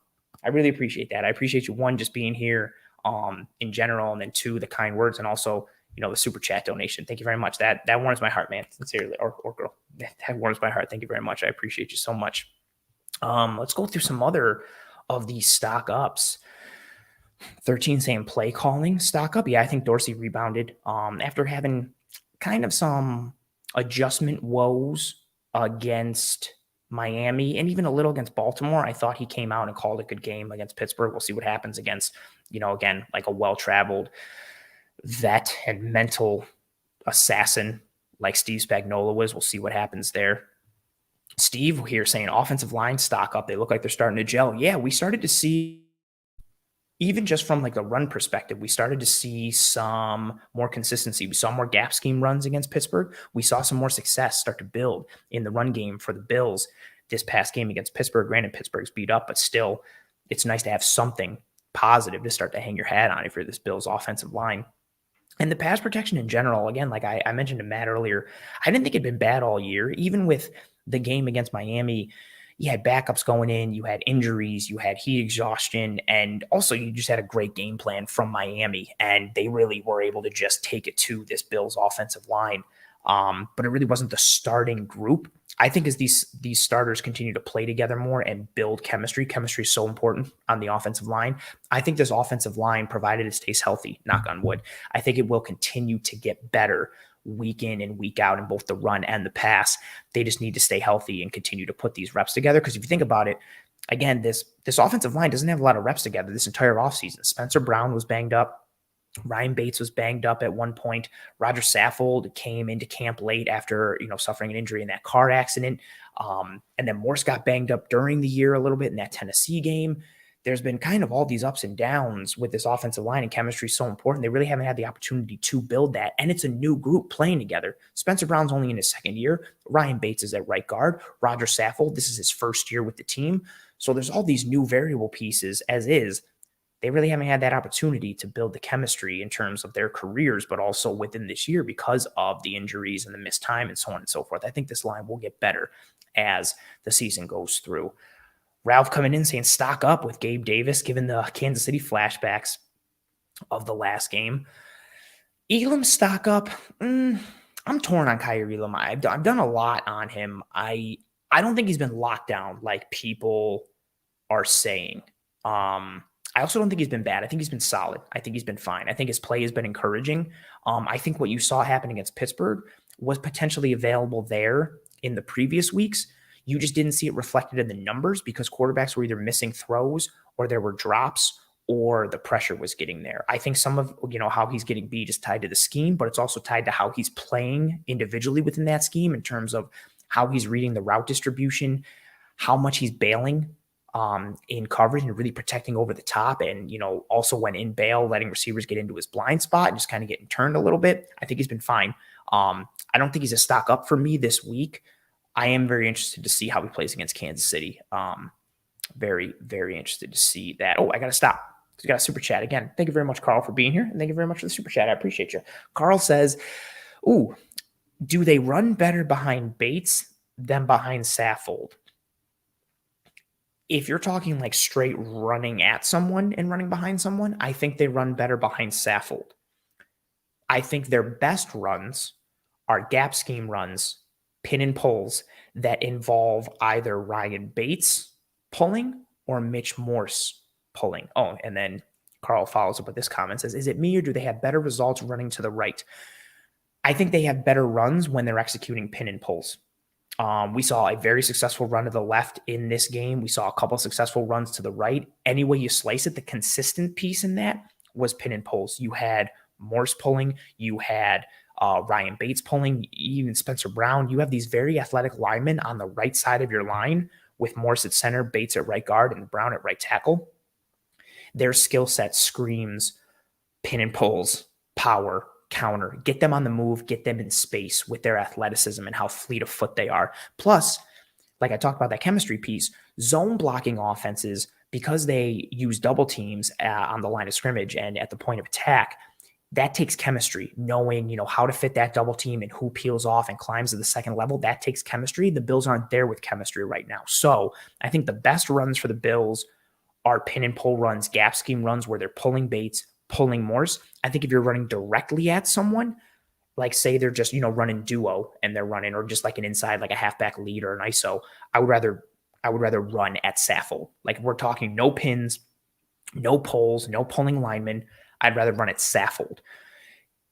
I really appreciate that. I appreciate you, one, just being here in general, and then two, the kind words, and also, the super chat donation. Thank you very much. That warms my heart, man. Sincerely, or girl. That warms my heart. Thank you very much. I appreciate you so much. Let's go through some other of these stock ups. 13 saying play calling stock up. Yeah, I think Dorsey rebounded after having kind of some adjustment woes against Miami and even a little against Baltimore. I thought he came out and called a good game against Pittsburgh. We'll see what happens against, again, like a well-traveled vet and mental assassin like Steve Spagnuolo was. We'll see what happens there. Steve here saying offensive line stock up. They look like they're starting to gel. Yeah, we started to see, even just from like a run perspective, we started to see some more consistency. We saw more gap scheme runs against Pittsburgh. We saw some more success start to build in the run game for the Bills this past game against Pittsburgh. Granted, Pittsburgh's beat up, but still, it's nice to have something positive to start to hang your hat on if you're this Bills offensive line. And the pass protection in general, again, like I mentioned to Matt earlier, I didn't think it'd been bad all year. Even with the game against Miami, you had backups going in, you had injuries, you had heat exhaustion, and also you just had a great game plan from Miami, and they really were able to just take it to this Bills offensive line. But it really wasn't the starting group. I think as these starters continue to play together more and build chemistry is so important on the offensive line. I think this offensive line, provided it stays healthy, knock on wood, I think it will continue to get better week in and week out in both the run and the pass. They just need to stay healthy and continue to put these reps together. Because if you think about it, again, this offensive line doesn't have a lot of reps together this entire offseason. Spencer Brown was banged up. Ryan Bates was banged up at one point. Roger Saffold came into camp late after, suffering an injury in that car accident. And then Morse got banged up during the year a little bit in that Tennessee game. There's been kind of all these ups and downs with this offensive line, and chemistry is so important. They really haven't had the opportunity to build that. And it's a new group playing together. Spencer Brown's only in his second year. Ryan Bates is at right guard. Roger Saffold, this is his first year with the team. So there's all these new variable pieces as is. They really haven't had that opportunity to build the chemistry in terms of their careers, but also within this year because of the injuries and the missed time and so on and so forth. I think this line will get better as the season goes through. Ralph coming in saying stock up with Gabe Davis, given the Kansas City flashbacks of the last game. Elam stock up. I'm torn on Kyrie Elam. I've done a lot on him. I don't think he's been locked down like people are saying. I also don't think he's been bad. I think he's been solid. I think he's been fine. I think his play has been encouraging. I think what you saw happen against Pittsburgh was potentially available there in the previous weeks. You just didn't see it reflected in the numbers because quarterbacks were either missing throws or there were drops or the pressure was getting there. I think some of, how he's getting beat is tied to the scheme, but it's also tied to how he's playing individually within that scheme in terms of how he's reading the route distribution, how much he's bailing in coverage and really protecting over the top. And, also when in bail, letting receivers get into his blind spot and just kind of getting turned a little bit. I think he's been fine. I don't think he's a stock up for me this week. I am very interested to see how he plays against Kansas City. Very, very interested to see that. Oh, I got to stop. We got a super chat again. Thank you very much, Carl, for being here. And thank you very much for the super chat. I appreciate you. Carl says, do they run better behind Bates than behind Saffold? If you're talking like straight running at someone and running behind someone, I think they run better behind Saffold. I think their best runs are gap scheme runs, pin and pulls that involve either Ryan Bates pulling or Mitch Morse pulling. Oh, and then Carl follows up with this comment, says, is it me or do they have better results running to the right? I think they have better runs when they're executing pin and pulls. We saw a very successful run to the left in this game. We saw a couple of successful runs to the right. Any way you slice it, the consistent piece in that was pin and pulls. You had Morse pulling. You had Ryan Bates pulling, even Spencer Brown. You have these very athletic linemen on the right side of your line with Morse at center, Bates at right guard, and Brown at right tackle. Their skill set screams pin and pulls, power, counter, get them on the move, get them in space with their athleticism and how fleet of foot they are. Plus, like I talked about that chemistry piece, zone blocking offenses, because they use double teams on the line of scrimmage and at the point of attack, that takes chemistry, knowing, how to fit that double team and who peels off and climbs to the second level. That takes chemistry. The Bills aren't there with chemistry right now. So I think the best runs for the Bills are pin and pull runs, gap scheme runs where they're pulling Bates, pulling Morse. I think if you're running directly at someone, like say they're just, running duo and they're running, or just like an inside, like a halfback lead or an ISO, I would rather run at Saffold. Like if we're talking no pins, no pulls, no pulling linemen, I'd rather run at Saffold.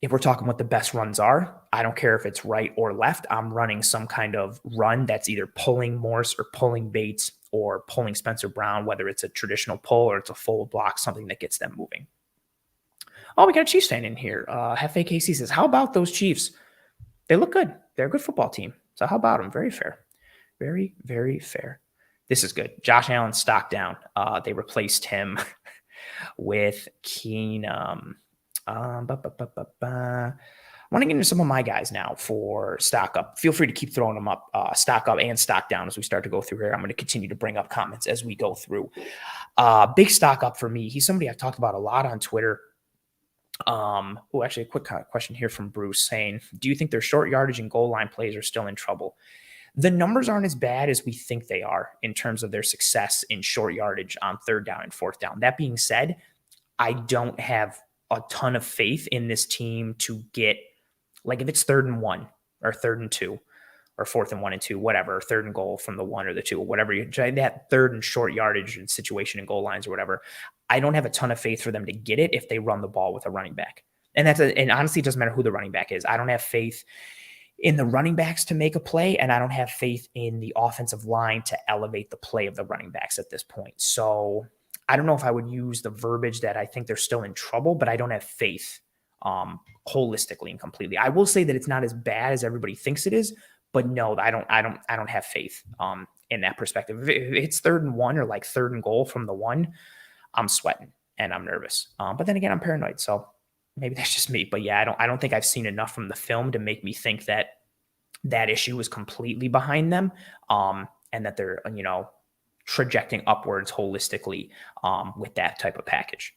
If we're talking what the best runs are, I don't care if it's right or left. I'm running some kind of run that's either pulling Morse or pulling Bates or pulling Spencer Brown, whether it's a traditional pull or it's a full block, something that gets them moving. Oh, we got a Chiefs fan in here. Hefe KC says, how about those Chiefs? They look good. They're a good football team. So how about them? Very fair. Very, very fair. This is good. Josh Allen stock down. They replaced him with Keenum. I want to get into some of my guys now for stock up. Feel free to keep throwing them up, stock up and stock down as we start to go through here. I'm going to continue to bring up comments as we go through. Big stock up for me. He's somebody I've talked about a lot on Twitter. Actually, a quick question here from Bruce saying, do you think their short yardage and goal line plays are still in trouble? The numbers aren't as bad as we think they are in terms of their success in short yardage on third down and fourth down. That being said, I don't have a ton of faith in this team to get, like if it's 3rd and 1 or 3rd and 2 or 4th and 1 and 2, whatever, 3rd and goal from the 1 or the 2, whatever, you try that 3rd and short yardage and situation and goal lines or whatever. I don't have a ton of faith for them to get it if they run the ball with a running back. And honestly, it doesn't matter who the running back is. I don't have faith in the running backs to make a play, and I don't have faith in the offensive line to elevate the play of the running backs at this point. So I don't know if I would use the verbiage that I think they're still in trouble, but I don't have faith holistically and completely. I will say that it's not as bad as everybody thinks it is, but no, I don't have faith in that perspective. If it's 3rd and 1 or like 3rd and goal from the 1, I'm sweating and I'm nervous. But then again, I'm paranoid, so maybe that's just me. But yeah, I don't think I've seen enough from the film to make me think that that issue is completely behind them, and that they're trajecting upwards holistically with that type of package.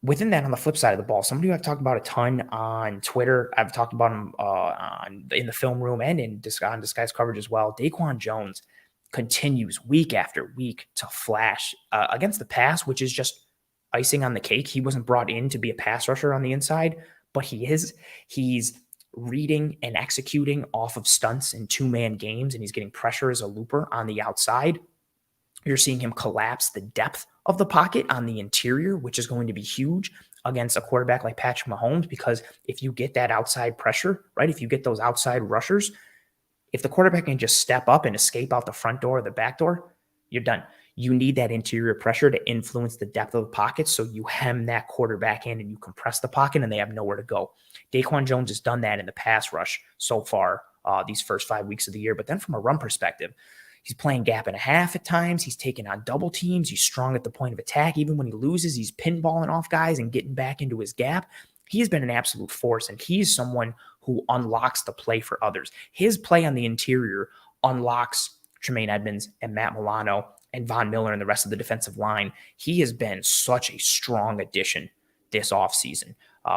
Within that, on the flip side of the ball, somebody who I've talked about a ton on Twitter, I've talked about him in the film room and on Disguise coverage as well. Daquan Jones continues week after week to flash against the pass, which is just icing on the cake. He wasn't brought in to be a pass rusher on the inside, but he is. He's reading and executing off of stunts in 2-man games, and he's getting pressure as a looper on the outside. You're seeing him collapse the depth of the pocket on the interior, which is going to be huge against a quarterback like Patrick Mahomes, because if you get that outside pressure, right, if you get those outside rushers, if the quarterback can just step up and escape out the front door or the back door, you're done. You need that interior pressure to influence the depth of the pocket, so you hem that quarterback in and you compress the pocket and they have nowhere to go. Daquan Jones has done that in the pass rush so far these first 5 weeks of the year. But then from a run perspective, he's playing gap and a half at times. He's taking on double teams. He's strong at the point of attack. Even when he loses, he's pinballing off guys and getting back into his gap. He has been an absolute force, and he's someone who unlocks the play for others. His play on the interior unlocks Tremaine Edmonds and Matt Milano and Von Miller and the rest of the defensive line. He has been such a strong addition this offseason.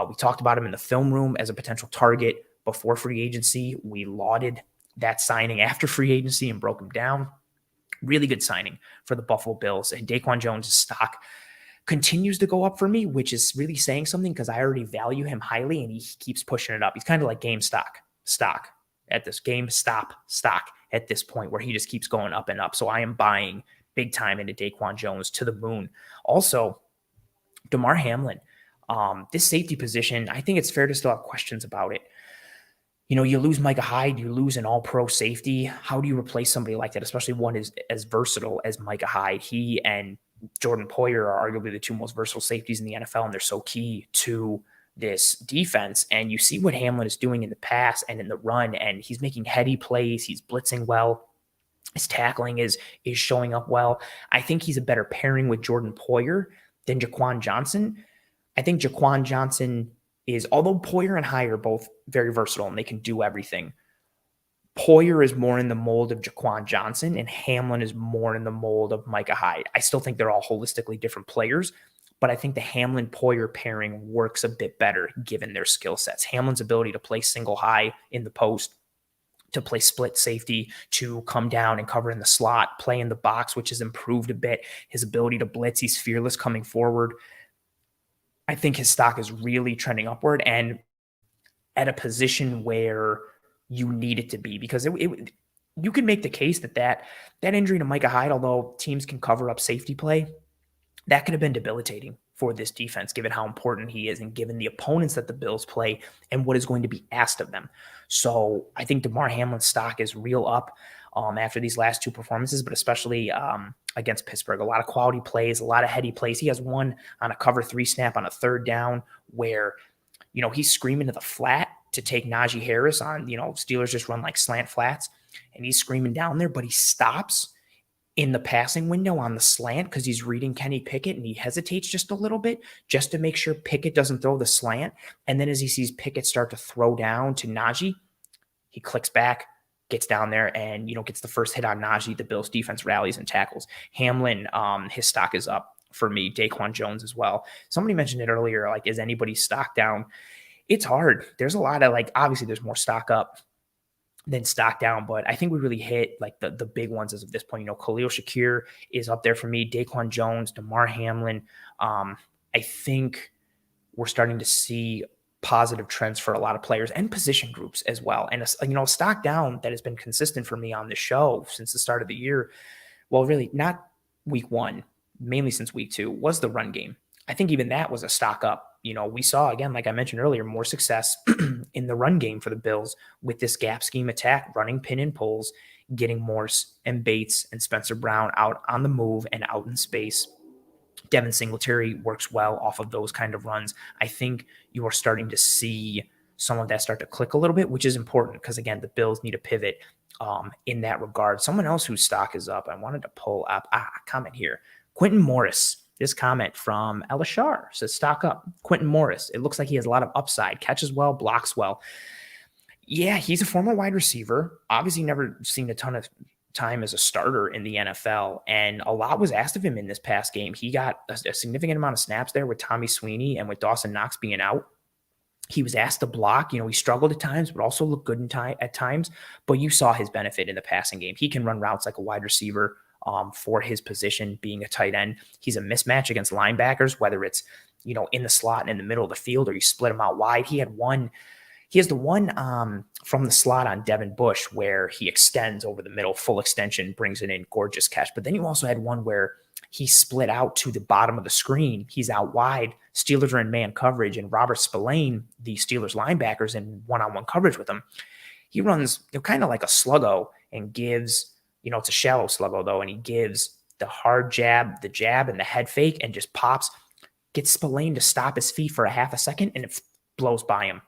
We talked about him in the film room as a potential target before free agency. We lauded that signing after free agency and broke him down. Really good signing for the Buffalo Bills. And Daquan Jones' stock continues to go up for me, which is really saying something because I already value him highly and he keeps pushing it up. He's kind of like GameStop stock at this point where he just keeps going up and up. So I am buying big time into Daquan Jones to the moon. Also, Damar Hamlin, this safety position, I think it's fair to still have questions about it. You lose Micah Hyde, you lose an all-pro safety. How do you replace somebody like that, especially one as versatile as Micah Hyde? He and Jordan Poyer are arguably the 2 most versatile safeties in the NFL, and they're so key to this defense. And you see what Hamlin is doing in the pass and in the run, and he's making heady plays. He's blitzing well. His tackling is showing up well. I think he's a better pairing with Jordan Poyer than Jaquan Johnson. I think Jaquan Johnson is, although Poyer and Hyde are both very versatile and they can do everything, Poyer is more in the mold of Jaquan Johnson and Hamlin is more in the mold of Micah Hyde. I still think they're all holistically different players, but I think the Hamlin-Poyer pairing works a bit better given their skill sets. Hamlin's ability to play single high in the post, to play split safety, to come down and cover in the slot, play in the box, which has improved a bit. His ability to blitz, he's fearless coming forward. I think his stock is really trending upward and at a position where you need it to be, because you can make the case that injury to Micah Hyde, although teams can cover up safety play, that could have been debilitating for this defense, given how important he is and given the opponents that the Bills play and what is going to be asked of them. So I think Damar Hamlin's stock is real up after these last 2 performances, but especially against Pittsburgh. A lot of quality plays, a lot of heady plays. He has one on a cover 3 snap on a 3rd down where, he's screaming to the flat to take Najee Harris on, Steelers just run like slant flats, and he's screaming down there, but he stops in the passing window on the slant because he's reading Kenny Pickett, and he hesitates just a little bit just to make sure Pickett doesn't throw the slant. And then as he sees Pickett start to throw down to Najee, he clicks back, gets down there, and gets the first hit on Najee. The Bills defense rallies and tackles. Hamlin, his stock is up for me. Daquan Jones as well. Somebody mentioned it earlier, like, is anybody's stock down? It's hard. There's a lot of, obviously there's more stock up than stock down, but I think we really hit the big ones as of this point. Khalil Shakir is up there for me. Daquan Jones, Damar Hamlin. I think we're starting to see positive trends for a lot of players and position groups as well. And a stock down that has been consistent for me on the show since the start of the year. Well, really not week 1, mainly since week 2, was the run game. I think even that was a stock up We saw, again, like I mentioned earlier, more success in the run game for the Bills with this gap scheme attack, running pin and pulls, getting Morse and Bates and Spencer Brown out on the move and out in space. Devin Singletary works well off of those kind of runs. I think you are starting to see some of that start to click a little bit, which is important because, again, the Bills need a pivot in that regard. Someone else whose stock is up, I wanted to pull up a comment here. Quentin Morris. This comment from Elishar says, stock up. Quentin Morris. It looks like he has a lot of upside. Catches well, blocks well. Yeah, he's a former wide receiver. Obviously never seen a ton of time as a starter in the NFL, and a lot was asked of him in this past game. He got a significant amount of snaps there with Tommy Sweeney and with Dawson Knox being out. He was asked to block. He struggled at times, but also looked good at times. But you saw his benefit in the passing game. He can run routes like a wide receiver for his position, being a tight end. He's a mismatch against linebackers, whether it's in the slot and in the middle of the field or you split him out wide. He has the one from the slot on Devin Bush where he extends over the middle, full extension, brings it in, gorgeous catch. But then you also had one where he split out to the bottom of the screen. He's out wide. Steelers are in man coverage, and Robert Spillane, the Steelers linebackers, in one-on-one coverage with him. He runs kind of like a sluggo and gives, it's a shallow sluggo though, and he gives the hard jab, the jab, and the head fake, and just pops, gets Spillane to stop his feet for a half a second, and it blows by him.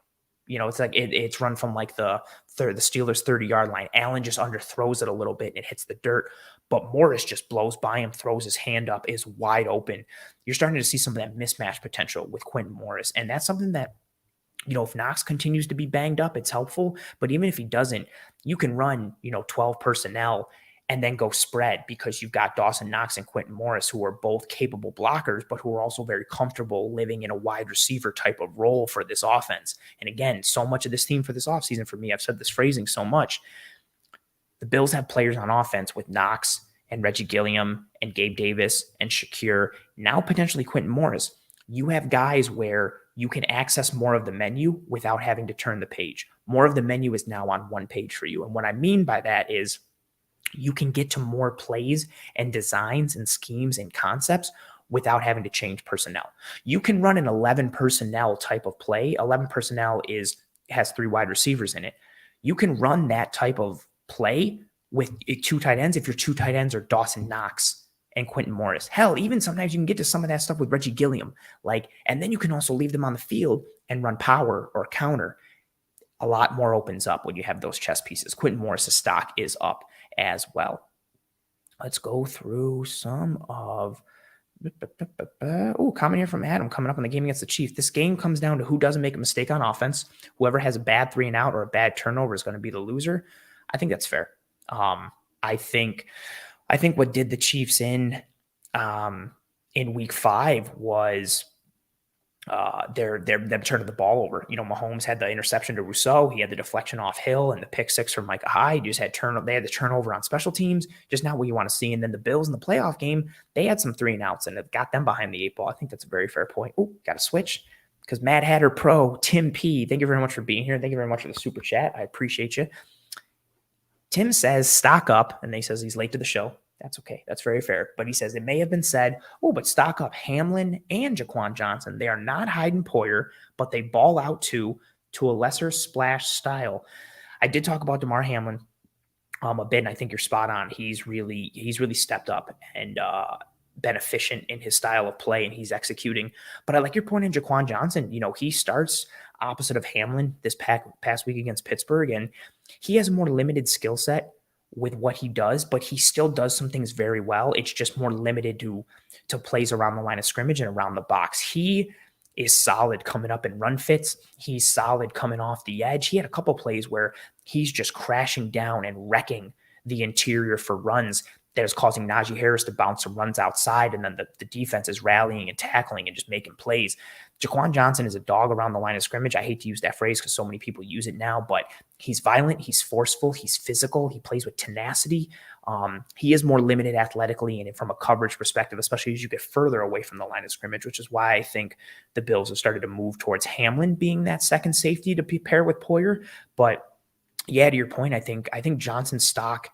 It's like it's run from like the Steelers 30-yard line. Allen just underthrows it a little bit and it hits the dirt, but Morris just blows by him, throws his hand up, is wide open. You're starting to see some of that mismatch potential with Quentin Morris, and that's something that, if Knox continues to be banged up, it's helpful. But even if he doesn't, you can run 12 personnel and then go spread, because you've got Dawson Knox and Quentin Morris, who are both capable blockers, but who are also very comfortable living in a wide receiver type of role for this offense. And again, so much of this theme for this offseason for me, I've said this phrasing so much. The Bills have players on offense with Knox and Reggie Gilliam and Gabe Davis and Shakir, now potentially Quentin Morris. You have guys where you can access more of the menu without having to turn the page. More of the menu is now on one page for you. And what I mean by that is, you can get to more plays and designs and schemes and concepts without having to change personnel. You can run an 11 personnel type of play. 11 personnel has 3 wide receivers in it. You can run that type of play with 2 tight ends if your 2 tight ends are Dawson Knox and Quentin Morris. Hell, even sometimes you can get to some of that stuff with Reggie Gilliam. And then you can also leave them on the field and run power or counter. A lot more opens up when you have those chess pieces. Quentin Morris's stock is up as well. Let's go through some of comment here from Adam coming up on the game against the Chiefs. This game comes down to who doesn't make a mistake on offense. Whoever has a bad 3 and out or a bad turnover is going to be the loser. I think that's fair. I think what did the Chiefs in week 5 was them turning the ball over. Mahomes had the interception to Rousseau. He had the deflection off Hill and the pick 6 from Micah Hyde. They had the turnover on special teams, just not what you want to see. And then the Bills in the playoff game, they had some 3 and outs and it got them behind the 8 ball. I think that's a very fair point. Oh, got to switch because Mad Hatter Pro, Tim P, thank you very much for being here. Thank you very much for the super chat. I appreciate you. Tim says stock up, and he says he's late to the show. That's okay. That's very fair. But he says it may have been said, but stock up Hamlin and Jaquan Johnson. They are not Hyde Poyer, but they ball out to a lesser splash style. I did talk about DeMar Hamlin a bit, and I think you're spot on. He's really stepped up and been efficient in his style of play, and he's executing. But I like your point in Jaquan Johnson. He starts opposite of Hamlin this past week against Pittsburgh, and he has a more limited skill set with what he does, but he still does some things very well. It's just more limited to plays around the line of scrimmage and around the box. He is solid coming up in run fits. He's solid coming off the edge. He had a couple plays where he's just crashing down and wrecking the interior for runs that is causing Najee Harris to bounce some runs outside, and then the defense is rallying and tackling and just making plays. Jaquan Johnson is a dog around the line of scrimmage. I hate to use that phrase because so many people use it now, but he's violent, he's forceful, he's physical, he plays with tenacity. He is more limited athletically and from a coverage perspective, especially as you get further away from the line of scrimmage, which is why I think the Bills have started to move towards Hamlin being that second safety to pair with Poyer. But yeah, to your point, I think Johnson's stock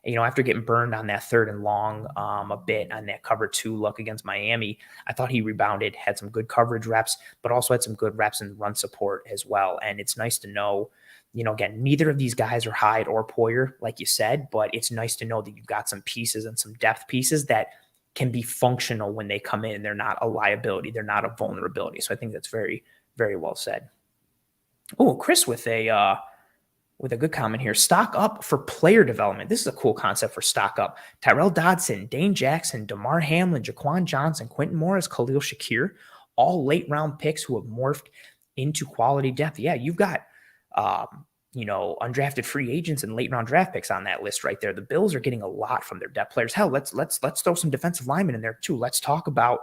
After getting burned on that 3rd and long a bit on that cover 2 look against Miami, I thought he rebounded, had some good coverage reps, but also had some good reps in run support as well. And it's nice to know, again, neither of these guys are Hyde or Poyer, like you said, but it's nice to know that you've got some pieces and some depth pieces that can be functional when they come in. They're not a liability. They're not a vulnerability. So I think that's very, very well said. Oh, Chris with a good comment here. Stock up for player development. This is a cool concept for stock up. Tyrell Dodson, Dane Jackson, DeMar Hamlin, Jaquan Johnson, Quentin Morris, Khalil Shakir, all late round picks who have morphed into quality depth. Yeah, you've got undrafted free agents and late round draft picks on that list right there. The Bills are getting a lot from their depth players. Hell, let's throw some defensive linemen in there too. Let's talk about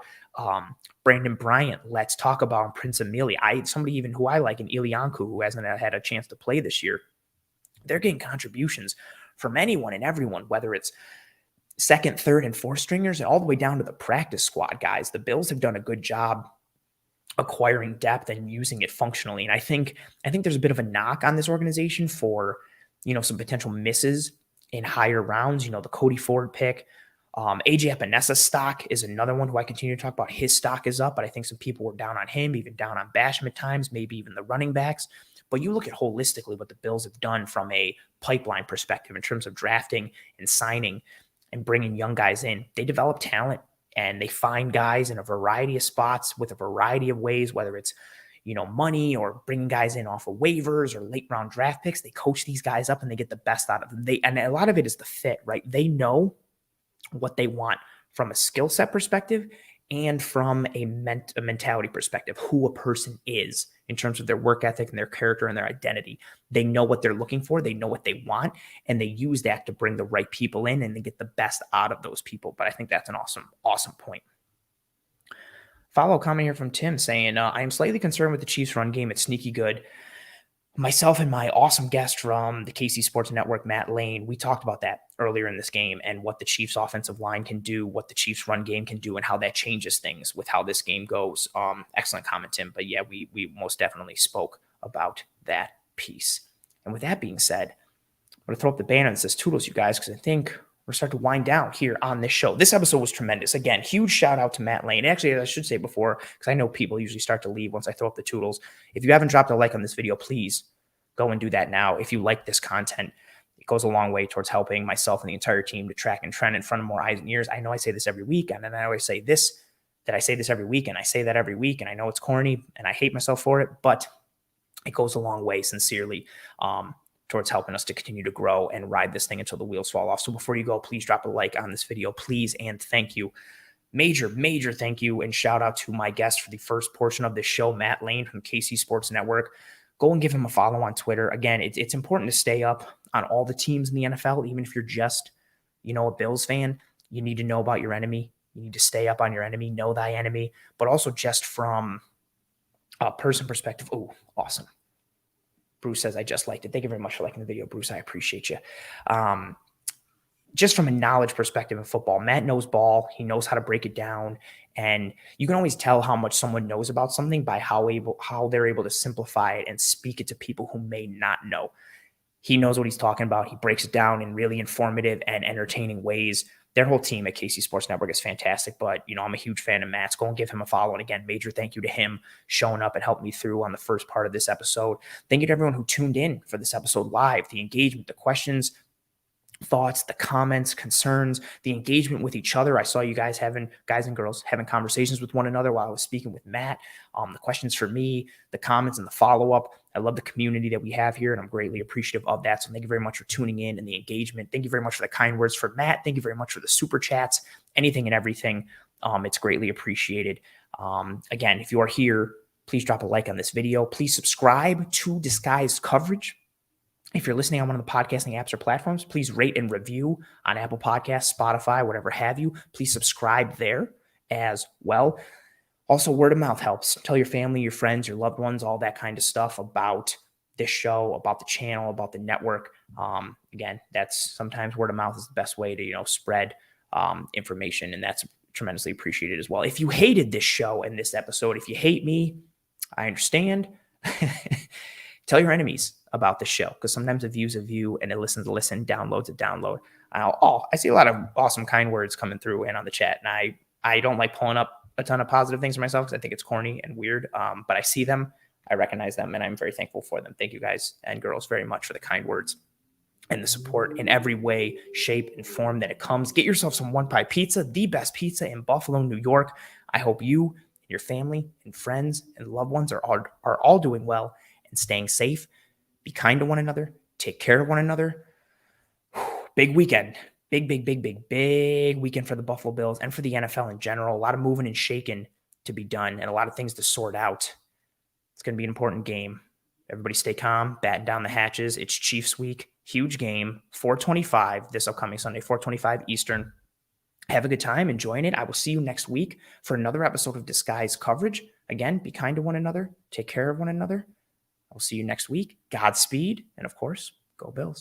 Brandon Bryant. Let's talk about Prince Amelia. Somebody even who I like in Ilianku, who hasn't had a chance to play this year. They're getting contributions from anyone and everyone, whether it's 2nd, 3rd, and 4th stringers, all the way down to the practice squad guys. The Bills have done a good job acquiring depth and using it functionally. And I think there's a bit of a knock on this organization for, some potential misses in higher rounds. The Cody Ford pick. AJ Epinesa stock is another one who I continue to talk about. His stock is up, but I think some people were down on him, even down on Basham at times, maybe even the running backs. But you look at holistically what the Bills have done from a pipeline perspective in terms of drafting and signing and bringing young guys in. They develop talent and they find guys in a variety of spots with a variety of ways, whether it's, money or bringing guys in off of waivers or late round draft picks. They coach these guys up and they get the best out of them. And a lot of it is the fit, right? They know what they want from a skill set perspective and from a mentality perspective, who a person is in terms of their work ethic and their character and their identity. They know what they're looking for. They know what they want, and they use that to bring the right people in and they get the best out of those people. But I think that's an awesome, awesome point. Follow comment here from Tim saying, I am slightly concerned with the Chiefs run game. It's sneaky good. Myself and my awesome guest from the KC Sports Network, Matt Lane, we talked about that earlier in this game and what the Chiefs offensive line can do, what the Chiefs run game can do, and how that changes things with how this game goes. Excellent comment, Tim. But yeah, we most definitely spoke about that piece. And with that being said, I'm going to throw up the banner that says toodles, you guys, because I think we're starting to wind down here on this show. This episode was tremendous. Again, huge shout out to Matt Lane. Actually, I should say before, because I know people usually start to leave once I throw up the toodles. If you haven't dropped a like on this video, please go and do that now. If you like this content, it goes a long way towards helping myself and the entire team to track and trend in front of more eyes and ears. I know I say this every week, and then I always say this, that I say this every week, and I say that every week, and I know it's corny, and I hate myself for it, but it goes a long way, sincerely, towards helping us to continue to grow and ride this thing until the wheels fall off. So before you go, please drop a like on this video, please, and thank you. Major thank you and shout out to my guest for the first portion of this show, Matt Lane from KC Sports Network. Go and give him a follow on Twitter. Again, it's important to stay up on all the teams in the NFL, even if you're just, a Bills fan. You need to know about your enemy. You need to stay up on your enemy, know thy enemy, but also just from a person perspective. Oh, awesome. Bruce says, I just liked it. Thank you very much for liking the video, Bruce. I appreciate you. Just from a knowledge perspective in football, Matt knows ball. He knows how to break it down. And you can always tell how much someone knows about something by how they're able to simplify it and speak it to people who may not know. He knows what he's talking about. He breaks it down in really informative and entertaining ways. Their whole team at KC Sports Network is fantastic, but, I'm a huge fan of Matt's. Go and give him a follow. And again, major thank you to him showing up and helping me through on the first part of this episode. Thank you to everyone who tuned in for this episode live, the engagement, the questions, thoughts, the comments, concerns, the engagement with each other. I saw you guys and girls having conversations with one another while I was speaking with Matt. The questions for me, the comments, and the follow-up. I love the community that we have here, and I'm greatly appreciative of that. So thank you very much for tuning in and the engagement. Thank you very much for the kind words for Matt. Thank you very much for the super chats, anything and everything. It's greatly appreciated. Again, if you are here, please drop a like on this video. Please subscribe to Disguised Coverage. If you're listening on one of the podcasting apps or platforms, please rate and review on Apple Podcasts, Spotify, whatever have you. Please subscribe there as well. Also, word of mouth helps. Tell your family, your friends, your loved ones, all that kind of stuff about this show, about the channel, about the network. Again, that's sometimes word of mouth is the best way to, spread information, and that's tremendously appreciated as well. If you hated this show and this episode, if you hate me, I understand. Tell your enemies about the show, because sometimes a view's a view and a listen's a listen, download's a download. I see a lot of awesome, kind words coming through and on the chat. And I don't like pulling up a ton of positive things for myself because I think it's corny and weird. But I see them, I recognize them, and I'm very thankful for them. Thank you guys and girls very much for the kind words and the support in every way, shape, and form that it comes. Get yourself some One Pie Pizza, the best pizza in Buffalo, New York. I hope you and your family and friends and loved ones are all doing well and staying safe. Be kind to one another. Take care of one another. Big weekend. Big weekend for the Buffalo Bills and for the NFL in general. A lot of moving and shaking to be done and a lot of things to sort out. It's going to be an important game. Everybody stay calm, batten down the hatches. It's Chiefs week. Huge game. 4:25 this upcoming Sunday, 4:25 Eastern. Have a good time enjoying it. I will see you next week for another episode of Disguise Coverage. Again, be kind to one another. Take care of one another. I will see you next week. Godspeed. And of course, go Bills.